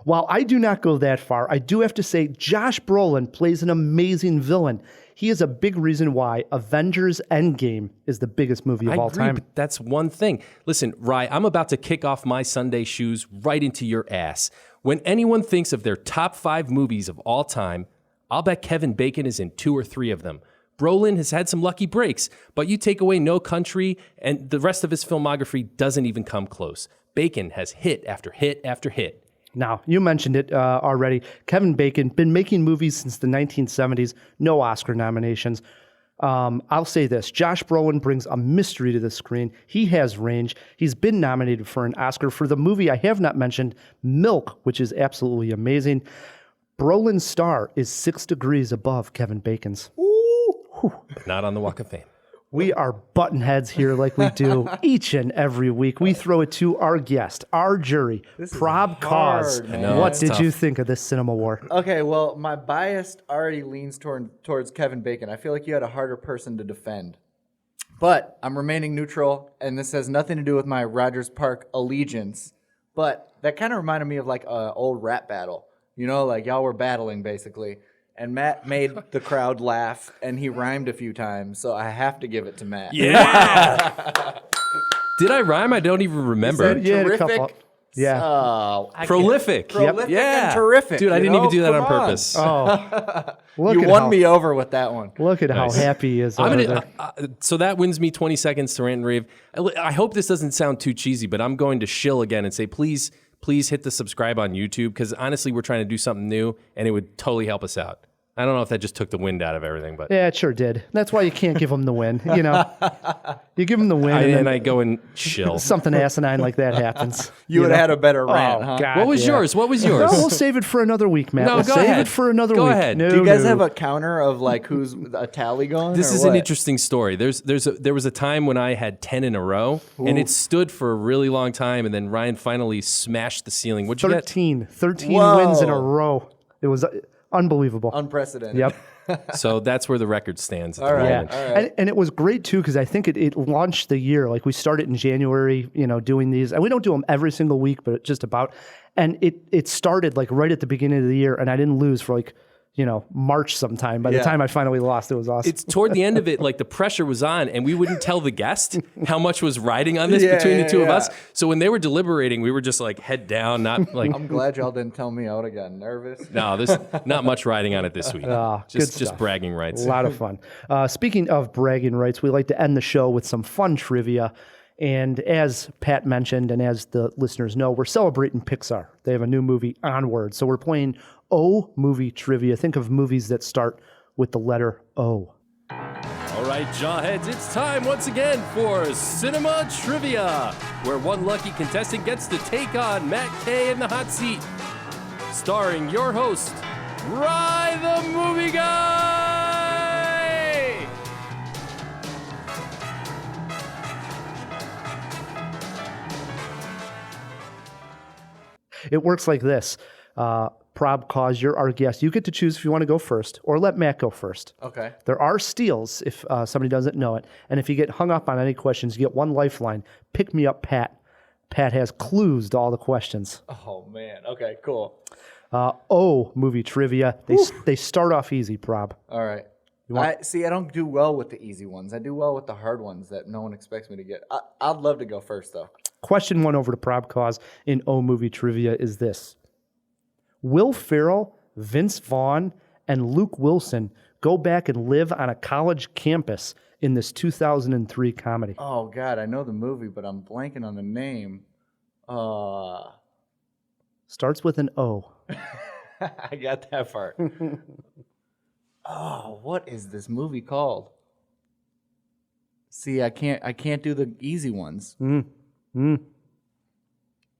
B: While I do not go that far, I do have to say Josh Brolin plays an amazing villain. He is a big reason why Avengers Endgame is the biggest movie of all time.
A: But that's one thing. Listen, Rye, I'm about to kick off my Sunday shoes right into your ass. When anyone thinks of their top 5 movies of all time, I'll bet Kevin Bacon is in 2 or 3 of them. Brolin has had some lucky breaks, but you take away No Country, and the rest of his filmography doesn't even come close. Bacon has hit after hit after hit.
B: Now, you mentioned it already. Kevin Bacon, been making movies since the 1970s, no Oscar nominations. I'll say this. Josh Brolin brings a mystery to the screen. He has range. He's been nominated for an Oscar for the movie I have not mentioned, Milk, which is absolutely amazing. Brolin's star is 6 degrees above Kevin Bacon's.
A: But not on the Walk of Fame.
B: We are button heads here like we do each and every week. We throw it to our guest, our jury, Probcause. What did you think of this CinemaWAR?
D: Okay, well, my bias already leans towards Kevin Bacon. I feel like you had a harder person to defend. But I'm remaining neutral, and this has nothing to do with my Rogers Park allegiance. But that kind of reminded me of like an old rap battle. You know, like y'all were battling, basically. And Matt made the crowd laugh, and he rhymed a few times, so I have to give it to Matt.
A: Yeah! Did I rhyme? I don't even remember.
B: Yeah,
D: terrific.
B: a couple. Yeah.
A: Prolific.
D: Prolific
A: Yeah.
D: and terrific.
A: Dude, I didn't even do that on purpose.
B: Oh.
D: You won me over with that one.
B: Look at how happy he is over there.
A: So that wins me 20 seconds to rant and rave. I hope this doesn't sound too cheesy, but I'm going to shill again and say, please hit the subscribe on YouTube, because honestly, we're trying to do something new, and it would totally help us out. I don't know if that just took the wind out of everything, but
B: Yeah, it sure did. That's why you can't give them the win. You know, you give them the win,
A: and
B: then
A: I go and chill.
B: something asinine like that happens.
D: You would
B: know?
D: have had a better rant, huh?
B: God,
A: What was yours? What was yours?
B: No, we'll save it for another week, Matt.
A: No,
B: we'll
A: go
B: save
A: ahead.
B: it for another
A: Go
B: week.
A: ahead.
B: No,
D: Do you guys
B: no.
D: have a counter of like who's a tally going?
A: This
D: or
A: is
D: what?
A: an interesting story. There was a time when I had 10 in a row, and it stood for a really long time, and then Ryan finally smashed the ceiling. What'd you get?
B: 13
D: Whoa.
B: wins in a row. It was unbelievable.
D: Unprecedented.
B: Yep.
A: So that's where the record stands at
D: All
A: the
D: right.
A: moment.
D: All right.
B: And it was great too because I think it launched the year. Like we started in January, doing these, and we don't do them every single week, but just about. And it started like right at the beginning of the year, and I didn't lose for like March sometime. By the time I finally lost, it was awesome.
A: It's toward the end of it, like the pressure was on, and we wouldn't tell the guest how much was riding on this between the two of us. So when they were deliberating, we were just like head down, not like.
D: I'm glad y'all didn't tell me. I would have gotten nervous.
A: No, there's not much riding on it this week.
B: Good
A: just
B: stuff.
A: bragging rights.
B: A lot of fun. Speaking of bragging rights, we like to end the show with some fun trivia. And as Pat mentioned, and as the listeners know, we're celebrating Pixar. They have a new movie, Onward. So we're playing O movie trivia. Think of movies that start with the letter O.
A: All right, Jawheads, it's time once again for Cinema Trivia, where one lucky contestant gets to take on Matt Kay in the hot seat. Starring your host, Rye the Movie Guy!
B: It works like this. Probcause, you're our guest. You get to choose if you want to go first or let Matt go first.
D: Okay.
B: There are steals if somebody doesn't know it. And if you get hung up on any questions, you get one lifeline. Pick me up, Pat. Pat has clues to all the questions.
D: Oh man. Okay. Cool.
B: O movie trivia. They start off easy, Prob.
D: All right. I don't do well with the easy ones. I do well with the hard ones that no one expects me to get. I'd love to go first though.
B: Question one over to Probcause in O movie trivia is this. Will Ferrell, Vince Vaughn, and Luke Wilson go back and live on a college campus in this 2003 comedy?
D: Oh God, I know the movie, but I'm blanking on the name.
B: Starts with an O.
D: I got that part. Oh, what is this movie called? See, I can't do the easy ones.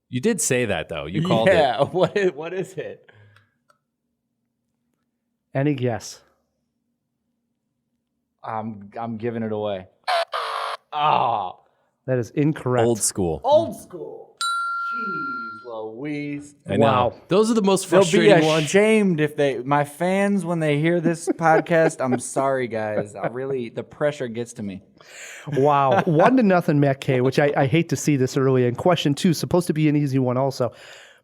A: You did say that, though. You called it.
D: Yeah, what is it?
B: Any guess?
D: I'm giving it away. Ah,
B: That is incorrect.
A: Old school.
D: Old school. Jeez Louise.
A: I know.
B: Wow.
A: Those are the most
D: They'll
A: frustrating
D: be
A: ones.
D: ashamed if my fans, when they hear this podcast, I'm sorry, guys. The pressure gets to me.
B: Wow. 1-0, Matt K, which I hate to see this early. And question two, supposed to be an easy one also.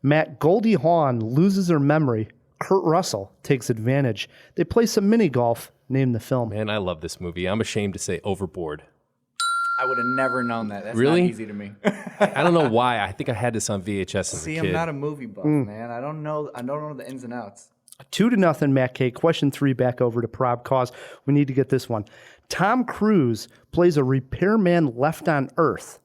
B: Matt, Goldie Hawn loses her memory. Kurt Russell takes advantage. They play some mini golf. Name the film.
A: Man, I love this movie. I'm ashamed to say Overboard.
D: I would have never known that. That's
A: Really?
D: not easy to me.
A: I don't know why. I think I had this on VHS as
D: See,
A: a kid.
D: I'm not a movie buff, man. I don't know the ins and outs.
B: 2-0, Matt K. Question three back over to Probcause. We need to get this one. Tom Cruise plays a repairman left on Earth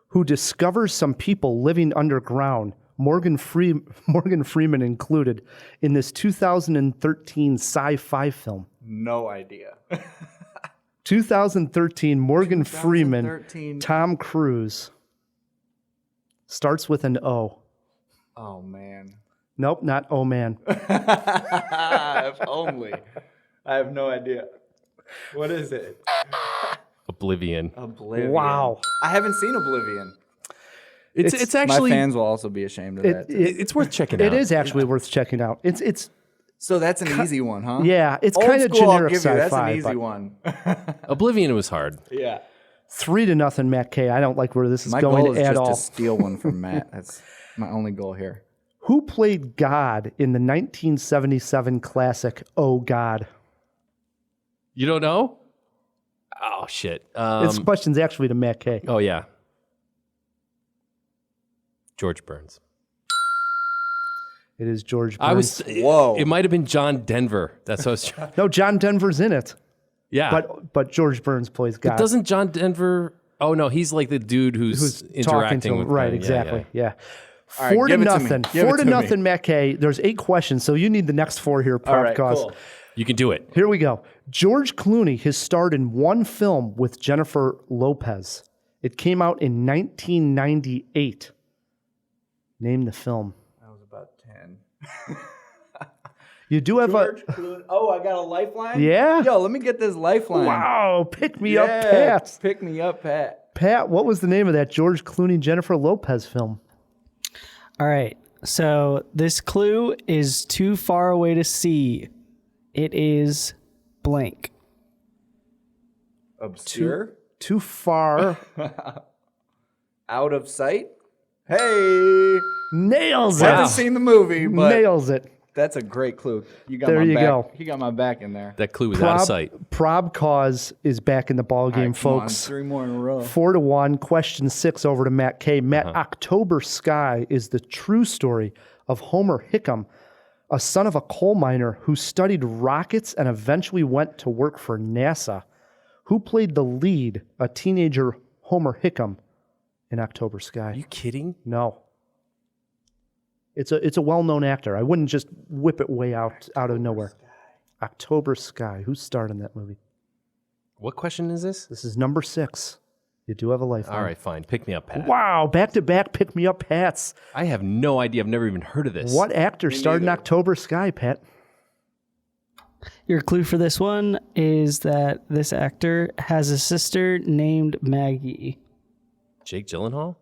B: who discovers some people living underground, Morgan Freeman included, in this 2013 sci-fi film.
D: No idea.
B: 2013, Morgan
D: 2013.
B: Freeman, Tom Cruise. Starts with an O.
D: Oh, man.
B: Nope, not O Man.
D: If only. I have no idea. What is it?
A: Oblivion.
B: Wow.
D: I haven't seen Oblivion.
A: It's actually...
D: My fans will also be ashamed of that.
A: It's worth checking out.
B: It is actually worth checking out. It's
D: So that's an easy one, huh?
B: Yeah, it's
D: Old
B: kind of
D: school, I'll
B: generic
D: give you. That's
B: sci-fi.
D: an easy
B: but
D: one.
A: Oblivion was hard.
D: Yeah.
B: 3-0, Matt K. I don't like where this is
D: My
B: going
D: goal is
B: at
D: just
B: all.
D: to steal one from Matt. That's my only goal here.
B: Who played God in the 1977 classic Oh God?
A: You don't know? Oh, shit.
B: This question's actually to Matt K.
A: Oh, yeah. George Burns.
B: It is George Burns.
D: Whoa.
A: It might have been John Denver. That's what I was trying.
B: No, John Denver's in it.
A: Yeah.
B: But George Burns plays God.
A: But doesn't John Denver... Oh, no, he's like the dude who's
B: talking to
A: interacting
B: him.
A: with...
B: Right,
A: them.
B: exactly. Yeah.
D: All right,
B: 4-0.
D: give it to me. Give it to
B: 4-0,
D: me.
B: Matt K. There's 8 questions, so you need the next 4 here,
D: All right,
B: Probcause.
D: cool.
A: You can do it.
B: Here we go. George Clooney has starred in one film with Jennifer Lopez. It came out in 1998. Name the film.
D: I was about 10.
B: You do have
D: George Clooney. Oh, I got a lifeline?
B: Yeah?
D: Yo, let me get this lifeline.
B: Wow, pick me up, Pat.
D: Pick me up, Pat.
B: Pat, what was the name of that George Clooney, Jennifer Lopez film?
C: All right. So this clue is too far away to see. It is blank.
D: Obscure?
B: Too far.
D: Out of sight? Hey!
B: Nails it.
D: Haven't seen the movie, but
B: Nails it.
D: that's a great clue. You got
B: There
D: my
B: you
D: back.
B: go.
D: He got my back in there.
A: That clue was out of sight.
B: Probcause is back in the ball game,
D: All right, come on,
B: folks.
D: 3 more in a row.
B: 4-1. Question 6 over to Matt K. Matt, October Sky is the true story of Homer Hickam, a son of a coal miner who studied rockets and eventually went to work for NASA. Who played the lead, a teenager Homer Hickam, in October Sky?
A: Are you kidding?
B: No. It's a well-known actor. I wouldn't just whip it way out of nowhere. October Sky. Who starred in that movie?
A: What question is this?
B: This is number 6. You do have a lifeline.
A: All right, fine. Pick me up, Pat.
B: Wow, back-to-back pick-me-up Pats.
A: I have no idea. I've never even heard of this.
B: What actor starred in October Sky, Pat?
C: Your clue for this one is that this actor has a sister named Maggie.
A: Jake Gyllenhaal?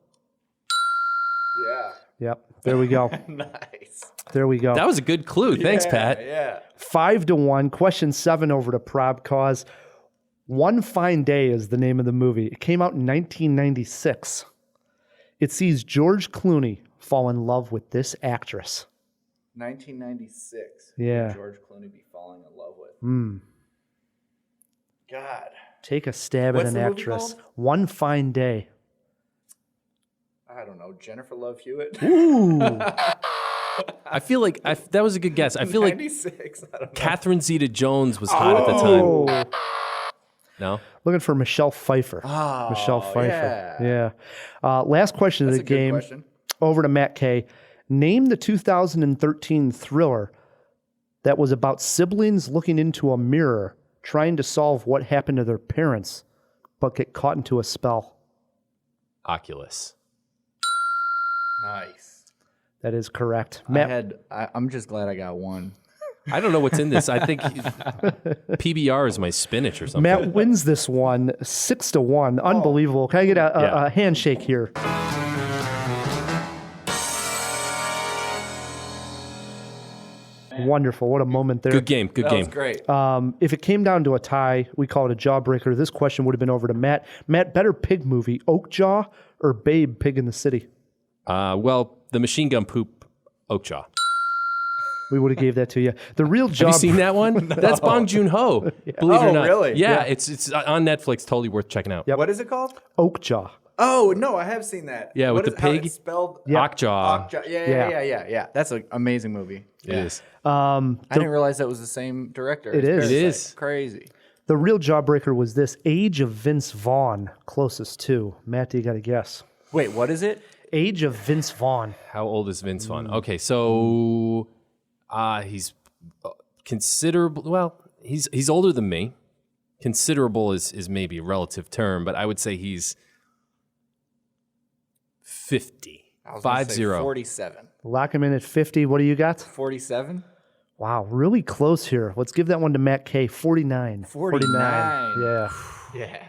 D: Yeah.
B: Yep. There we go.
D: Nice.
B: There we go.
A: That was a good clue. Thanks, Pat.
D: Yeah.
B: 5-1. Question 7 over to Probcause. One Fine Day is the name of the movie. It came out in 1996. It sees George Clooney fall in love with this actress.
D: 1996.
B: Yeah.
D: Would George Clooney be falling in love with? God.
B: Take a stab
D: What's
B: at an
D: the movie
B: actress.
D: called?
B: One Fine Day.
D: I don't know. Jennifer Love Hewitt?
B: Ooh.
A: I feel like that was a good guess. I feel like
D: 96. I don't know.
A: Catherine Zeta-Jones was hot at the time.
B: Oh.
A: No?
B: Looking for Michelle Pfeiffer.
D: Oh,
B: Michelle Pfeiffer.
D: yeah.
B: Last question
D: That's
B: of
D: a
B: the
D: good
B: game.
D: question.
B: Over to Matt K. Name the 2013 thriller that was about siblings looking into a mirror trying to solve what happened to their parents, but get caught into a spell.
A: Oculus.
D: Nice.
B: That is correct. Matt,
D: I'm just glad I got one.
A: I don't know what's in this. I think PBR is my spinach or something.
B: Matt wins this one 6-1. Unbelievable. Can I get a handshake here? Wonderful. What a moment there.
A: Good game. Good
D: That
A: game.
D: was great.
B: If it came down to a tie, we call it a jawbreaker. This question would have been over to Matt. Matt, better pig movie, Oakjaw or Babe, Pig in the City?
A: Well, the machine gun poop, Oakjaw.
B: We would have gave that to you. The real
A: Have
B: job.
A: you seen that one? That's Bong Joon-ho. Believe it or not.
D: really?
A: Yeah, it's on Netflix. Totally worth checking out.
B: Yep.
D: What is it called?
B: Oakjaw.
D: Oh, no, I have seen that.
A: Yeah,
D: What
A: with
D: is
A: the
D: how
A: pig.
D: it's spelled?
A: Oakjaw.
D: Oakjaw. Yeah. That's an amazing movie.
A: It is.
D: I didn't realize that was the same director.
B: It is.
A: It is.
D: Crazy.
B: The real jawbreaker was this, Age of Vince Vaughn, closest to. Matt, you got to guess.
D: Wait, what is it?
B: Age of Vince Vaughn.
A: How old is Vince Vaughn? Okay, so he's considerable. Well, he's older than me. Considerable is maybe a relative term, but I would say he's 50.
D: I was gonna say
A: 50.
D: 47.
B: Lock him in at 50. What do you got?
D: 47?
B: Wow, really close here. Let's give that one to Matt K. 49.
D: 49.
B: Yeah.
D: Yeah.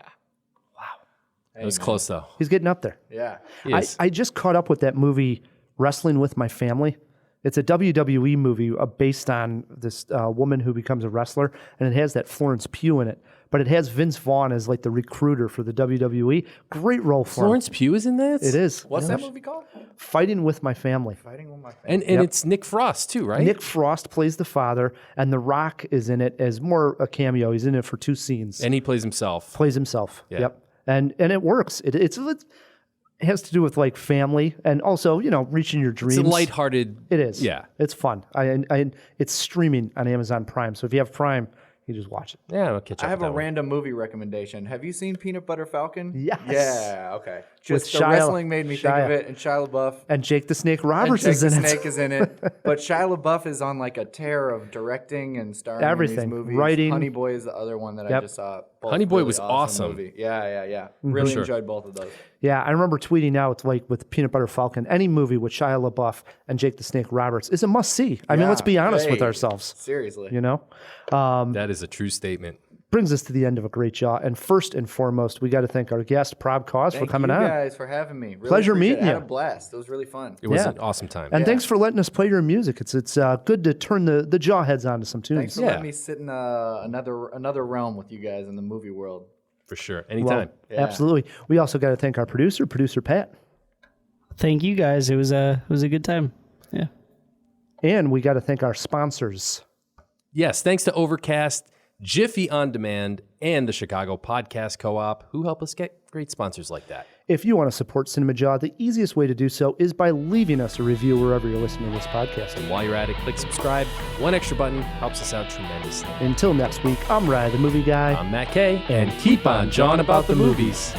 A: It was close though.
B: He's getting up there.
D: Yeah.
A: He is.
B: I just caught up with that movie, Wrestling with My Family. It's a WWE movie based on this woman who becomes a wrestler, and it has that Florence Pugh in it. But it has Vince Vaughn as like the recruiter for the WWE. Great role for
A: Florence Pugh is in this?
B: him. It is.
D: What's
B: Yeah.
D: that movie called?
B: Fighting with My Family.
D: Fighting with my family.
A: And it's Nick Frost too, right?
B: Nick Frost plays the father, and The Rock is in it as more a cameo. He's in it for 2 scenes.
A: And he plays himself.
B: Plays himself.
A: Yeah.
B: Yep. And it works. It has to do with like family and also, reaching your dreams.
A: It's a lighthearted.
B: It is.
A: Yeah.
B: It's fun. It's streaming on Amazon Prime. So if you have Prime, You just watch it.
A: Yeah, I'll catch up.
D: I have
A: with
D: a
A: that one.
D: random movie recommendation. Have you seen Peanut Butter Falcon?
B: Yes.
D: Yeah, okay. Just
B: With
D: the
B: Shia-
D: wrestling made me think
B: Shia.
D: of it, and Shia LaBeouf.
B: And Jake the Snake Roberts
D: and
B: is
D: Jake
B: in
D: the
B: it.
D: Snake is in it. But Shia LaBeouf is on like a tear of directing and starring
B: Everything.
D: in these movies.
B: Writing.
D: Honey Boy is the other one that I
B: Yep.
D: just saw. Both
A: Honey Boy
D: really
A: was awesome.
D: Movie. Yeah.
B: Mm-hmm.
D: Really
A: sure.
D: enjoyed both of those.
B: Yeah, I remember tweeting out like with Peanut Butter Falcon, any movie with Shia LaBeouf and Jake the Snake Roberts is a must see. I mean, let's be honest with
D: Hey,
B: ourselves.
D: Seriously.
B: You know,
A: That is a true statement.
B: brings us to the end of a great jaw. And first and foremost, we got to thank our guest Probcause for
D: Thank
B: coming
D: you
B: on.
D: guys for having me. Really
B: Pleasure
D: appreciate
B: meeting
D: it. I
B: you.
D: had a blast. It was really fun.
A: It was
B: Yeah.
A: an awesome time.
B: And
D: Yeah.
B: thanks for letting us play your music. It's good to turn the jawheads onto some tunes.
D: Thanks for letting me sit in another realm with you guys in the movie world.
A: For sure. Anytime.
B: Well, absolutely. We also got to thank our producer Pat.
C: Thank you guys. It was a good time. Yeah.
B: And we got to thank our sponsors.
A: Yes, thanks to Overcast, Jiffy On Demand, and the Chicago Podcast Co-op, who help us get great sponsors like that.
B: If you want to support CinemaJaw, the easiest way to do so is by leaving us a review wherever you're listening to this podcast.
A: And while you're at it, click subscribe. One extra button helps us out tremendously.
B: Until next week, I'm Ryan, the movie guy.
A: I'm Matt Kay, and keep on jawing about the movies.